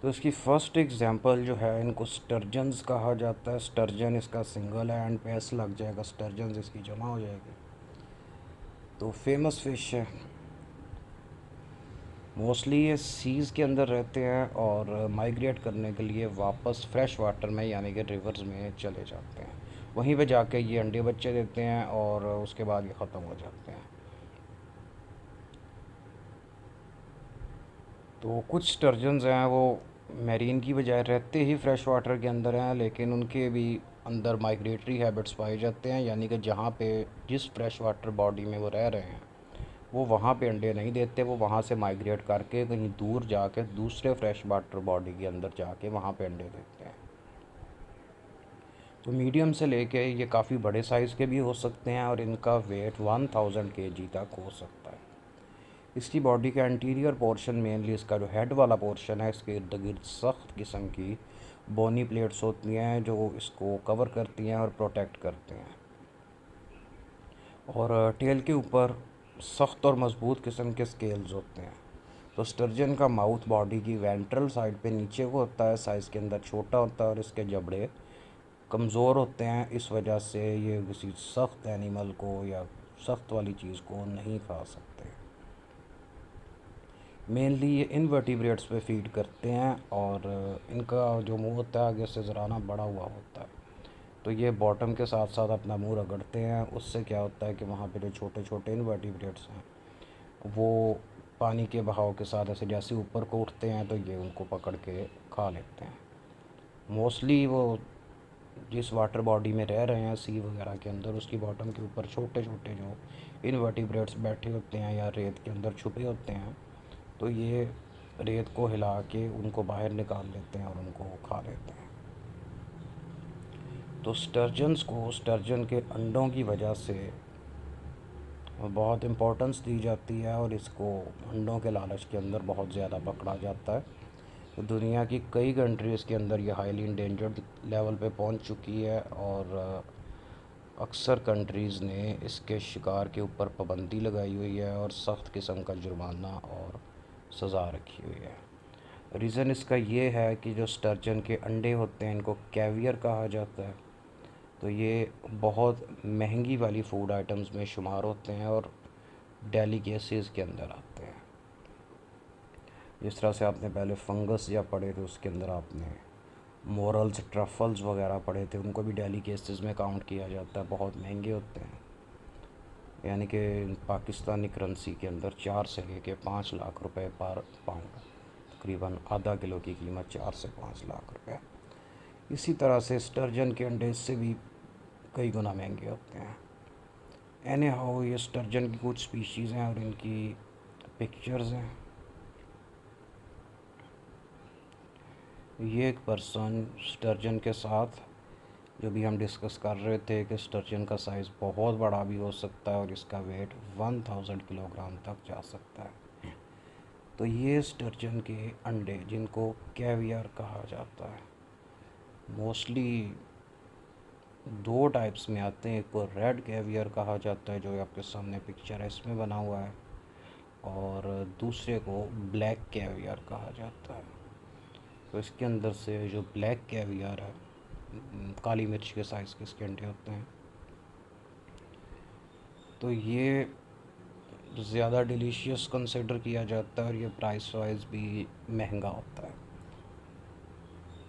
तो इसकी फ़र्स्ट एग्जांपल जो है, इनको स्टर्जन्स कहा जाता है। स्टर्जन इसका सिंगल है, एंड पे एस लग जाएगा, स्टर्जन्स इसकी जमा हो जाएगी। तो फेमस फ़िश है, मोस्टली ये सीज़ के अंदर रहते हैं और माइग्रेट करने के लिए वापस फ्रेश वाटर में यानी कि रिवर्स में चले जाते हैं। वहीं पे जाके ये अंडे बच्चे देते हैं और उसके बाद ये ख़त्म हो जाते हैं। तो कुछ स्टर्जन्स हैं वो मैरीन की बजाय रहते ही फ्रेश वाटर के अंदर हैं, लेकिन उनके भी अंदर माइग्रेटरी हैबिट्स पाए जाते हैं, यानी कि जहाँ पे जिस फ्रेश वाटर बॉडी में वो रह रहे हैं वो वहाँ पे अंडे नहीं देते, वो वहाँ से माइग्रेट करके कहीं दूर जाके दूसरे फ्रेश वाटर बॉडी के अंदर जाके वहाँ पे अंडे देते हैं। तो मीडियम से लेके ये काफ़ी बड़े साइज़ के भी हो सकते हैं और इनका वेट 1000 kg तक हो सकता है। इसकी बॉडी का इंटीरियर पोर्शन, मेनली इसका जो हेड वाला पोर्शन है, इसके इर्द गिर्द सख्त किस्म की बोनी प्लेट्स होती हैं जो इसको कवर करती हैं और प्रोटेक्ट करते हैं। और टेल के ऊपर सख्त और मज़बूत किस्म के स्केल्स होते हैं। तो स्टर्जन का माउथ बॉडी की वेंट्रल साइड पे नीचे को होता है, साइज़ के अंदर छोटा होता है और इसके जबड़े कमज़ोर होते हैं। इस वजह से ये किसी सख्त एनिमल को या सख्त वाली चीज़ को नहीं खा सकते। मेनली ये इनवर्टिब्रेट्स पे फीड करते हैं और इनका जो मुंह होता है आगे से ज़राना बड़ा हुआ होता है। तो ये बॉटम के साथ साथ अपना मुंह रगड़ते हैं। उससे क्या होता है कि वहाँ पे जो छोटे छोटे इनवर्टिब्रेट्स हैं वो पानी के बहाव के साथ ऐसे जैसे ऊपर को उठते हैं तो ये उनको पकड़ के खा लेते हैं। मोस्टली वो जिस वाटर बॉडी में रह रहे हैं, सी वगैरह के अंदर, उसकी बॉटम के ऊपर छोटे छोटे जो इनवर्टिब्रेट्स बैठे होते हैं या रेत के अंदर छुपे होते हैं, तो ये रेत को हिला के उनको बाहर निकाल लेते हैं और उनको खा लेते हैं। तो स्टर्जन्स को स्टर्जन के अंडों की वजह से बहुत इम्पोर्टेंस दी जाती है और इसको अंडों के लालच के अंदर बहुत ज़्यादा पकड़ा जाता है। तो दुनिया की कई कंट्रीज़ के अंदर ये हाईली इंडेंजर्ड लेवल पे पहुंच चुकी है और अक्सर कंट्रीज़ ने इसके शिकार के ऊपर पाबंदी लगाई हुई है और सख्त किस्म का जुर्माना और सज़ा रखी हुई है। रीज़न इसका ये है कि जो स्टर्जन के अंडे होते हैं इनको कैवियर कहा जाता है। तो ये बहुत महंगी वाली फूड आइटम्स में शुमार होते हैं और डेलिकेसीज़ के अंदर आते हैं। जिस तरह से आपने पहले फंगस या पढ़े थे, उसके अंदर आपने मोरल्स, ट्रफल्स वगैरह पढ़े थे, उनको भी डेलिकेसीज़ में काउंट किया जाता है। बहुत महंगे होते हैं, यानी कि पाकिस्तानी करेंसी के अंदर 4 से लेके 5 लाख रुपए पर पाउंड, तकरीबन आधा किलो की कीमत 4 से 5 लाख रुपए। इसी तरह से स्टर्जन के अंडे इससे भी कई गुना महंगे होते हैं। एनी हाउ, ये स्टर्जन की कुछ स्पीशीज़ हैं और इनकी पिक्चर्स हैं। ये एक पर्सन स्टर्जन के साथ, जो भी हम डिस्कस कर रहे थे कि स्टर्जन का साइज़ बहुत बड़ा भी हो सकता है और इसका वेट 1000 किलोग्राम तक जा सकता है। तो ये स्टर्जन के अंडे, जिनको कैवियर कहा जाता है, मोस्टली दो टाइप्स में आते हैं। एक को रेड कैवियर कहा जाता है, जो आपके सामने पिक्चर है इसमें बना हुआ है, और दूसरे को ब्लैक कैवियर कहा जाता है। तो इसके अंदर से जो ब्लैक कैवियर है, काली मिर्च के साइज़ के इसके अंडे होते हैं। तो ये ज़्यादा डिलीशियस कंसिडर किया जाता है और ये प्राइस वाइज भी महंगा होता है।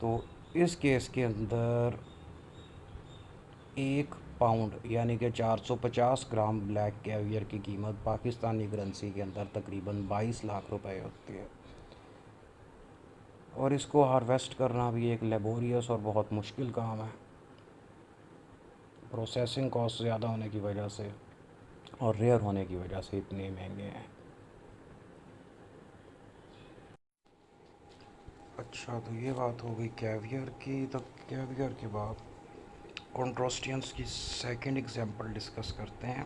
तो इस केस के अंदर 1 पाउंड यानी कि 450 ग्राम ब्लैक कैवियर की कीमत पाकिस्तानी करेंसी के अंदर तकरीबन 22 लाख रुपए होती है। और इसको हार्वेस्ट करना भी एक लेबोरियस और बहुत मुश्किल काम है, प्रोसेसिंग कॉस्ट ज़्यादा होने की वजह से और रेयर होने की वजह से इतने महंगे हैं। अच्छा, तो ये बात हो गई कैवियर की। तो कैवियर के बाद कॉन्ट्रोस्टियंस की सेकंड एग्जांपल डिस्कस करते हैं।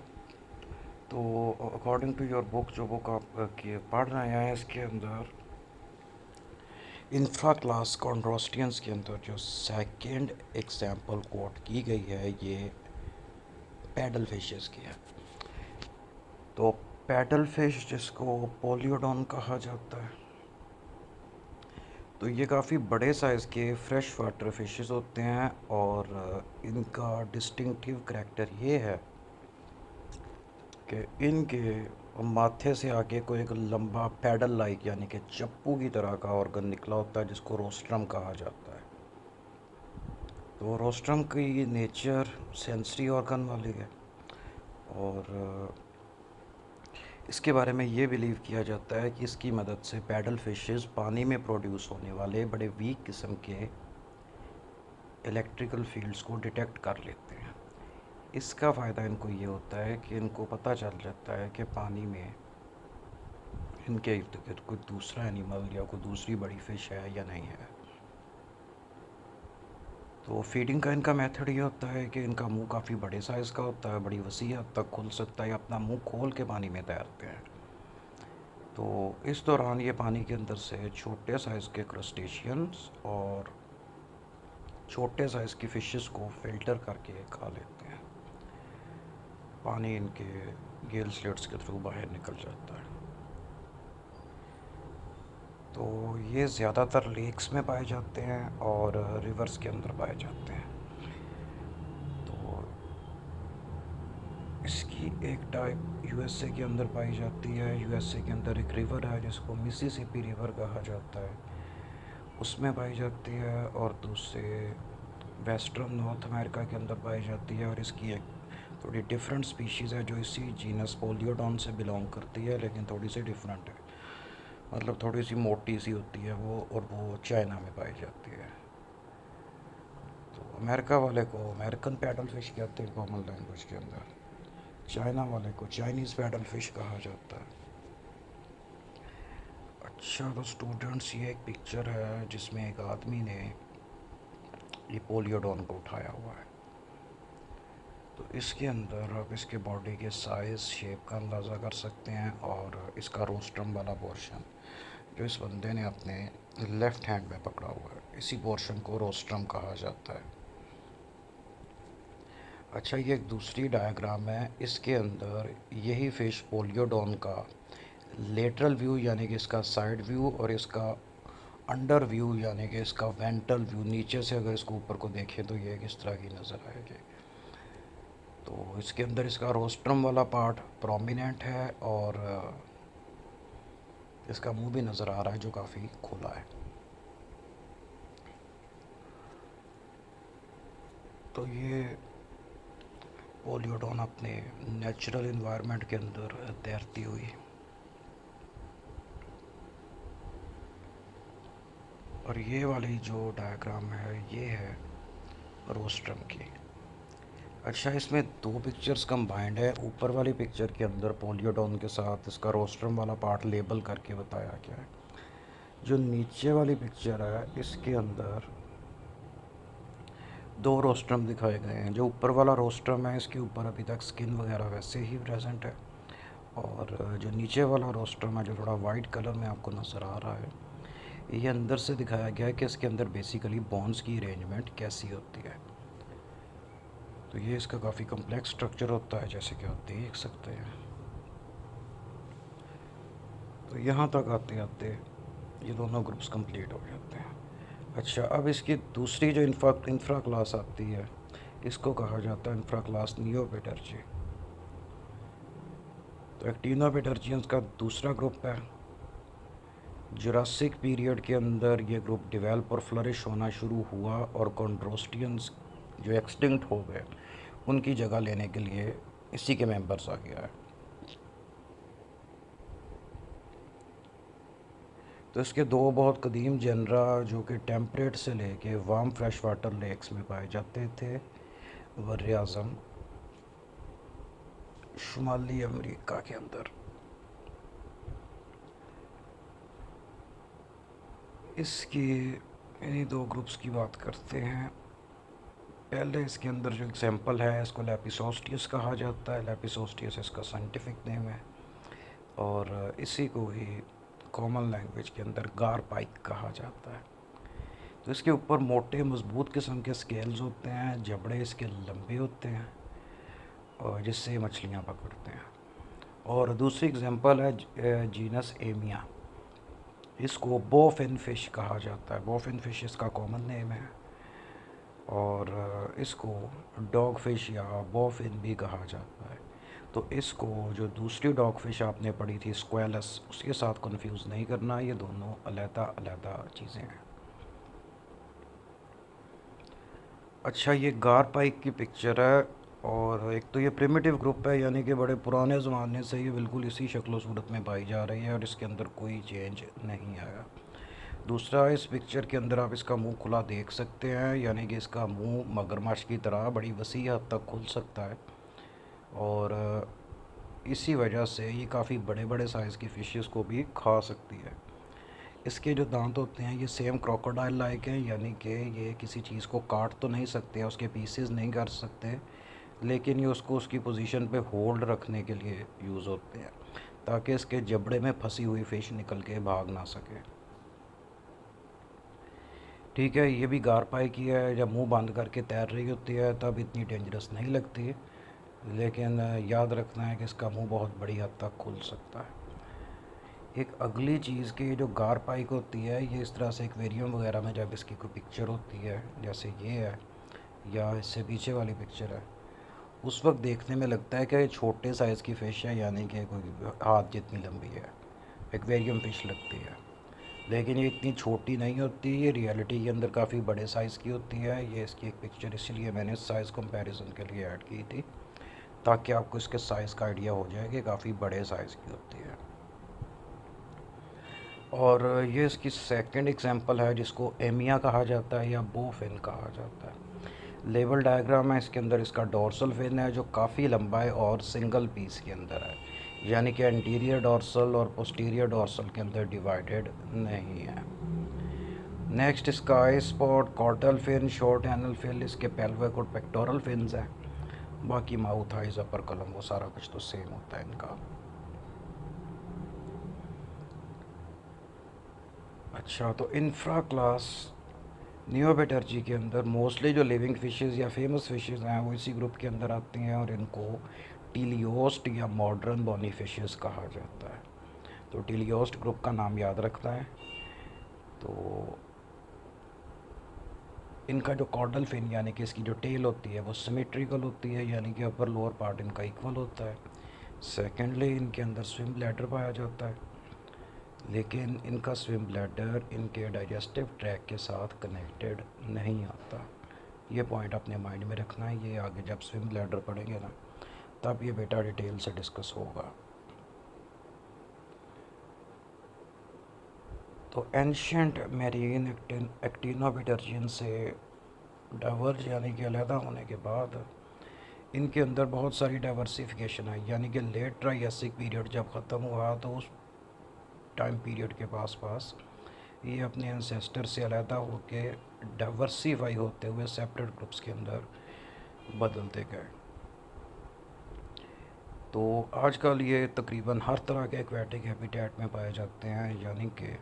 तो अकॉर्डिंग टू योर बुक, जो बुक आप पढ़ रहे हैं, इसके अंदर इंफ्रा क्लास कॉन्ट्रोस्टियंस के अंदर जो सेकंड एग्जांपल कोट की गई है, ये पैडल फिशेस की है। तो पैडल फिश, जिसको पोलियोडॉन कहा जाता है, तो ये काफ़ी बड़े साइज़ के फ्रेश वाटर फिशेस होते हैं और इनका डिस्टिंक्टिव करैक्टर ये है कि इनके माथे से आगे कोई एक लंबा पैडल लाइक यानी कि चप्पू की तरह का ऑर्गन निकला होता है, जिसको रोस्ट्रम कहा जाता है। तो रोस्ट्रम की नेचर सेंसरी ऑर्गन वाली है और इसके बारे में ये बिलीव किया जाता है कि इसकी मदद से पैडल फिशेस पानी में प्रोड्यूस होने वाले बड़े वीक किस्म के इलेक्ट्रिकल फील्ड्स को डिटेक्ट कर लेते हैं। इसका फ़ायदा इनको ये होता है कि इनको पता चल जाता है कि पानी में इनके इर्द गिर्द कोई दूसरा एनिमल या कोई दूसरी बड़ी फ़िश है या नहीं है। तो फीडिंग का इनका मेथड ये होता है कि इनका मुंह काफ़ी बड़े साइज़ का होता है, बड़ी वसी हद तक खुल सकता है, अपना मुंह खोल के पानी में तैरते हैं। तो इस दौरान ये पानी के अंदर से छोटे साइज़ के क्रस्टेशियंस और छोटे साइज़ की फ़िशेस को फ़िल्टर करके खा लेते हैं। पानी इनके गिल स्लिट्स के थ्रू बाहर निकल जाता है। तो ये ज़्यादातर लेक्स में पाए जाते हैं और रिवर्स के अंदर पाए जाते हैं। तो इसकी एक टाइप यूएसए के अंदर पाई जाती है। यूएसए के अंदर एक रिवर है जिसको मिसिसिपी रिवर कहा जाता है, उसमें पाई जाती है। और दूसरे वेस्टर्न नॉर्थ अमेरिका के अंदर पाई जाती है। और इसकी एक थोड़ी डिफरेंट स्पीशीज़ है जो इसी जीनस पोलियोडॉन से बिलोंग करती है, लेकिन थोड़ी सी डिफरेंट है, मतलब थोड़ी सी मोटी सी होती है वो, और वो चाइना में पाई जाती है। तो अमेरिका वाले को अमेरिकन पैडल फिश कहते हैं कॉमन लैंग्वेज के अंदर, चाइना वाले को चाइनीज़ पैडल फिश कहा जाता है। अच्छा, तो स्टूडेंट्स, ये एक पिक्चर है जिसमें एक आदमी ने ये पोलियोडॉन को उठाया हुआ है। तो इसके अंदर आप इसके बॉडी के साइज़ शेप का अंदाज़ा कर सकते हैं। और इसका रोस्ट्रम वाला पोर्शन जो इस बंदे ने अपने लेफ़्ट हैंड में पकड़ा हुआ है, इसी पोर्शन को रोस्ट्रम कहा जाता है। अच्छा, ये एक दूसरी डायग्राम है, इसके अंदर यही फ़िश पोलियोडॉन का लेटरल व्यू यानी कि इसका साइड व्यू, और इसका अंडर व्यू यानी कि इसका वेंट्रल व्यू, नीचे से अगर इसको ऊपर को देखें तो ये किस तरह की नज़र आएगी। तो इसके अंदर इसका रोस्ट्रम वाला पार्ट प्रोमिनेंट है और इसका मुंह भी नज़र आ रहा है जो काफ़ी खुला है। तो ये पोलियोडॉन अपने नेचुरल इन्वायरमेंट के अंदर तैरती हुई। और ये वाली जो डायग्राम है ये है रोस्ट्रम की। अच्छा, इसमें दो पिक्चर्स कंबाइंड है। ऊपर वाली पिक्चर के अंदर पोलियोडॉन के साथ इसका रोस्ट्रम वाला पार्ट लेबल करके बताया गया है। जो नीचे वाली पिक्चर है इसके अंदर दो रोस्ट्रम दिखाए गए हैं। जो ऊपर वाला रोस्ट्रम है इसके ऊपर अभी तक स्किन वगैरह वैसे ही प्रेजेंट है, और जो नीचे वाला रोस्ट्रम है जो थोड़ा वाइट कलर में आपको नज़र आ रहा है, ये अंदर से दिखाया गया है कि इसके अंदर बेसिकली बोन्स की अरेंजमेंट कैसी होती है। तो ये इसका काफ़ी कम्प्लेक्स स्ट्रक्चर होता है जैसे कि आप देख सकते हैं। तो यहाँ तक आते आते ये दोनों ग्रुप्स कंप्लीट हो जाते हैं। अच्छा, अब इसकी दूसरी जो इंफ्रा क्लास आती है इसको कहा जाता है इंफ्रा क्लास नियोपेटर्जी। तो एक्टिनोपेटर्जियंस का दूसरा ग्रुप है। जुरासिक पीरियड के अंदर ये ग्रुप डेवलप और फ्लरिश होना शुरू हुआ, और कॉन्ड्रोस्टियंस जो एक्सटिंक्ट हो गए उनकी जगह लेने के लिए इसी के मेंबर्स आ गया है। तो इसके दो बहुत कदीम जनरा जो कि टेम्परेट से लेके वार्म फ्रेश वाटर लेक्स में पाए जाते थे, बर्र-ए-आज़म शुमाली अमेरिका के अंदर। इसकी इन्हीं दो ग्रुप्स की बात करते हैं। पहले इसके अंदर जो एग्जांपल है इसको लेपिसोस्टियस कहा जाता है। लेपिसोस्टियस इसका साइंटिफिक नेम है, और इसी को ही कॉमन लैंग्वेज के अंदर गार पाइक कहा जाता है। तो इसके ऊपर मोटे मजबूत किस्म के स्केल्स होते हैं, जबड़े इसके लंबे होते हैं, और जिससे ये मछलियाँ पकड़ते हैं। और दूसरी एग्जांपल है जीनस एमिया, इसको बोफिन फ़िश कहा जाता है। बोफिन फ़िश इसका कॉमन नेम है, और इसको डॉग फिश या बोफिन भी कहा जाता है। तो इसको जो दूसरी डॉग फिश आपने पढ़ी थी स्क्वेलस, उसके साथ कंफ्यूज नहीं करना, ये दोनों अलग-अलग चीज़ें हैं। अच्छा, ये गार पाइक की पिक्चर है, और एक तो ये प्रिमिटिव ग्रुप है यानी कि बड़े पुराने ज़माने से ये बिल्कुल इसी शक्ल सूरत में पाई जा रही है और इसके अंदर कोई चेंज नहीं आया। दूसरा, इस पिक्चर के अंदर आप इसका मुंह खुला देख सकते हैं, यानी कि इसका मुंह मगरमच्छ की तरह बड़ी वसी हद तक खुल सकता है, और इसी वजह से ये काफ़ी बड़े बड़े साइज़ की फ़िशेस को भी खा सकती है। इसके जो दांत होते हैं ये सेम क्रोकोडाइल लाइक हैं, यानी कि ये किसी चीज़ को काट तो नहीं सकते, उसके पीसेस नहीं कर सकते, लेकिन ये उसको उसकी पोजीशन पे होल्ड रखने के लिए यूज़ होते हैं, ताकि इसके जबड़े में फंसी हुई फ़िश निकल के भाग ना सके। ठीक है, ये भी गारपाई की है, जब मुंह बंद करके तैर रही होती है तब इतनी डेंजरस नहीं लगती, लेकिन याद रखना है कि इसका मुंह बहुत बड़ी हद तक खुल सकता है। एक अगली चीज़ की जो गार पाइक होती है, ये इस तरह से एक्वेरियम वगैरह में जब इसकी कोई पिक्चर होती है, जैसे ये है या इससे पीछे वाली पिक्चर है, उस वक्त देखने में लगता है कि ये छोटे साइज़ की फ़िश है, यानी कि कोई हाथ जितनी लंबी है, एक्वेरियम फ़िश लगती है। लेकिन ये इतनी छोटी नहीं होती, ये रियलिटी के अंदर काफ़ी बड़े साइज़ की होती है। ये इसकी एक पिक्चर इसलिए मैंने साइज़ कंपैरिजन के लिए ऐड की थी, ताकि आपको इसके साइज़ का आइडिया हो जाए कि काफ़ी बड़े साइज़ की होती है। और ये इसकी सेकंड एग्जांपल है, जिसको एमिया कहा जाता है या बो फिन कहा जाता है। लेवल डायग्राम है इसके अंदर, इसका डोर्सल फिन है जो काफ़ी लंबा है और सिंगल पीस के अंदर है, यानी कि एंटीरियर डोर्सल और पोस्टीरियर डोर्सल के अंदर डिवाइडेड नहीं है। नेक्स्ट इसका eye spot, caudal fin, short anal fin, इसके पेल्विक और पेक्टोरल फिन्स हैं। बाकी माउथ, आइज, अपर कलम, वो सारा कुछ तो सेम होता है इनका। अच्छा, तो इंफ्रा क्लास नियोबेटर्जी के अंदर मोस्टली जो लिविंग फिशेस या फेमस फिशेस हैं वो इसी ग्रुप के अंदर आती हैं, और इनको टीलियोस्ट या मॉडर्न बॉनी फिशेस कहा जाता है। तो टीलियोस्ट ग्रुप का नाम याद रखना है। तो इनका जो कॉर्डल फिन यानी कि इसकी जो टेल होती है वो सिमेट्रिकल होती है, यानी कि अपर लोअर पार्ट इनका इक्वल होता है। सेकेंडली, इनके अंदर स्विम ब्लैडर पाया जाता है, लेकिन इनका स्विम ब्लैडर इनके डाइजेस्टिव ट्रैक के साथ कनेक्टेड नहीं आता। ये पॉइंट अपने माइंड में रखना है, ये आगे जब स्विम ब्लैडर पढ़ेंगे ना तब ये बेटा डिटेल से डिस्कस होगा। तो एंशंट मैरीन एक्टिनोबिटर्जियन से डाइवर्ज यानी कि अलहदा होने के बाद इनके अंदर बहुत सारी डाइवर्सिफिकेशन है, यानी कि लेट ट्राइएसिक पीरियड जब ख़त्म हुआ तो उस टाइम पीरियड के पास पास ये अपने एंसेस्टर से अलहदा होके डाइवर्सिफाई होते हुए सेपरेट ग्रुप्स के अंदर बदलते गए। तो आजकल ये तकरीबन हर तरह के एक्वेटिक हैबिटेट में पाए जाते हैं, यानी कि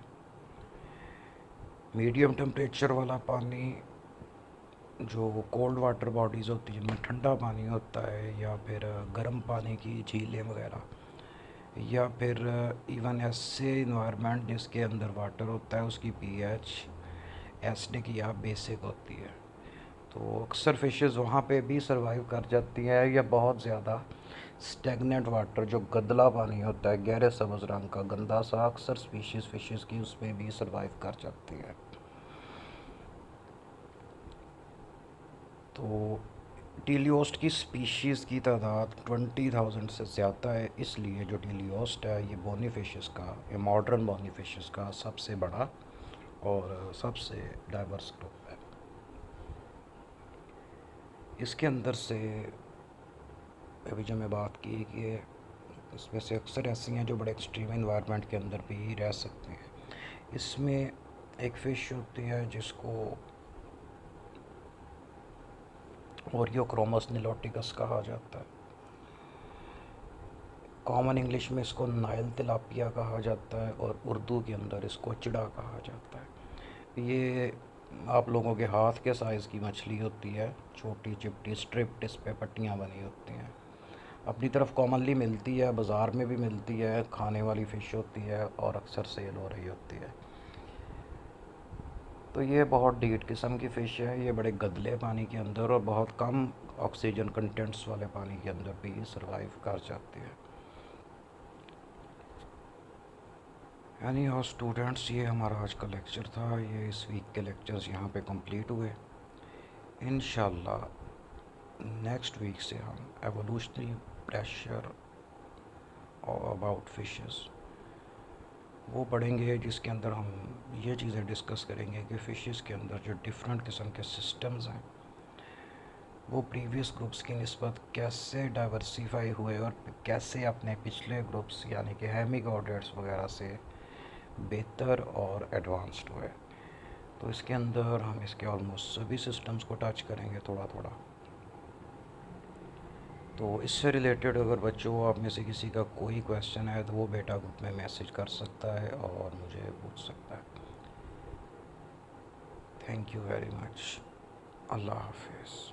मीडियम टेम्परेचर वाला पानी, जो कोल्ड वाटर बॉडीज़ होती हैं जिनमें ठंडा पानी होता है, या फिर गर्म पानी की झीलें वगैरह, या फिर इवन ऐसे इन्वायरमेंट जिसके अंदर वाटर होता है उसकी पीएच एसिडिक या बेसिक होती है। तो अक्सर फिशेस वहाँ पे भी सरवाइव कर जाती हैं, या बहुत ज़्यादा स्टेगनेंट वाटर जो गंदला पानी होता है गहरे सब्ज़ रंग का गंदा सा, अक्सर स्पीशीज़ फिशेस की उसमें भी सरवाइव कर जाती हैं। तो टीलियोस्ट की स्पीशीज़ की तादाद 20,000 से ज़्यादा है, इसलिए जो टीलियोस्ट है ये बोनी फिशेस का, ये मॉडर्न बोनी फिशेस का सबसे बड़ा और सबसे डाइवर्स ग्रुप है। इसके अंदर से अभी जो मैं बात की कि इसमें से अक्सर ऐसी हैं जो बड़े एक्सट्रीम इन्वायरमेंट के अंदर भी रह सकते हैं। इसमें एक फ़िश होती है जिसको ओरियोक्रोमस निलोटिकस कहा जाता है। कॉमन इंग्लिश में इसको नाइल तिलापिया कहा जाता है, और उर्दू के अंदर इसको चिड़ा कहा जाता है। ये आप लोगों के हाथ के साइज़ की मछली होती है, छोटी चिपटी स्ट्रिप्ड, इस पे पट्टियाँ बनी होती हैं। अपनी तरफ कॉमनली मिलती है, बाज़ार में भी मिलती है, खाने वाली फ़िश होती है और अक्सर सेल हो रही होती है। तो ये बहुत डीट किस्म की फ़िश है, ये बड़े गदले पानी के अंदर और बहुत कम ऑक्सीजन कंटेंट्स वाले पानी के अंदर भी सर्वाइव कर जाती है। यानी और स्टूडेंट्स, ये हमारा आज का लेक्चर था, ये इस वीक के लेक्चर्स यहाँ पे कंप्लीट हुए। इंशाल्लाह नेक्स्ट वीक से हम एवोल्यूशनरी प्रेशर और अबाउट फिशेस वो पढ़ेंगे, जिसके अंदर हम ये चीज़ें डिस्कस करेंगे कि फ़िशेस के अंदर जो डिफरेंट किस्म के सिस्टम्स हैं वो प्रीवियस ग्रुप्स की निस्बत कैसे डाइवर्सिफाई हुए और कैसे अपने पिछले ग्रुप्स यानी कि हेमिगोडेट्स वगैरह से बेहतर और एडवांस्ड हुए। तो इसके अंदर हम इसके ऑलमोस्ट सभी सिस्टम्स को टच करेंगे थोड़ा थोड़ा। तो इससे रिलेटेड अगर बच्चों आप में से किसी का कोई क्वेश्चन है तो वो बेटा ग्रुप में मैसेज कर सकता है और मुझे पूछ सकता है। Thank you very much. अल्लाह हाफिज़।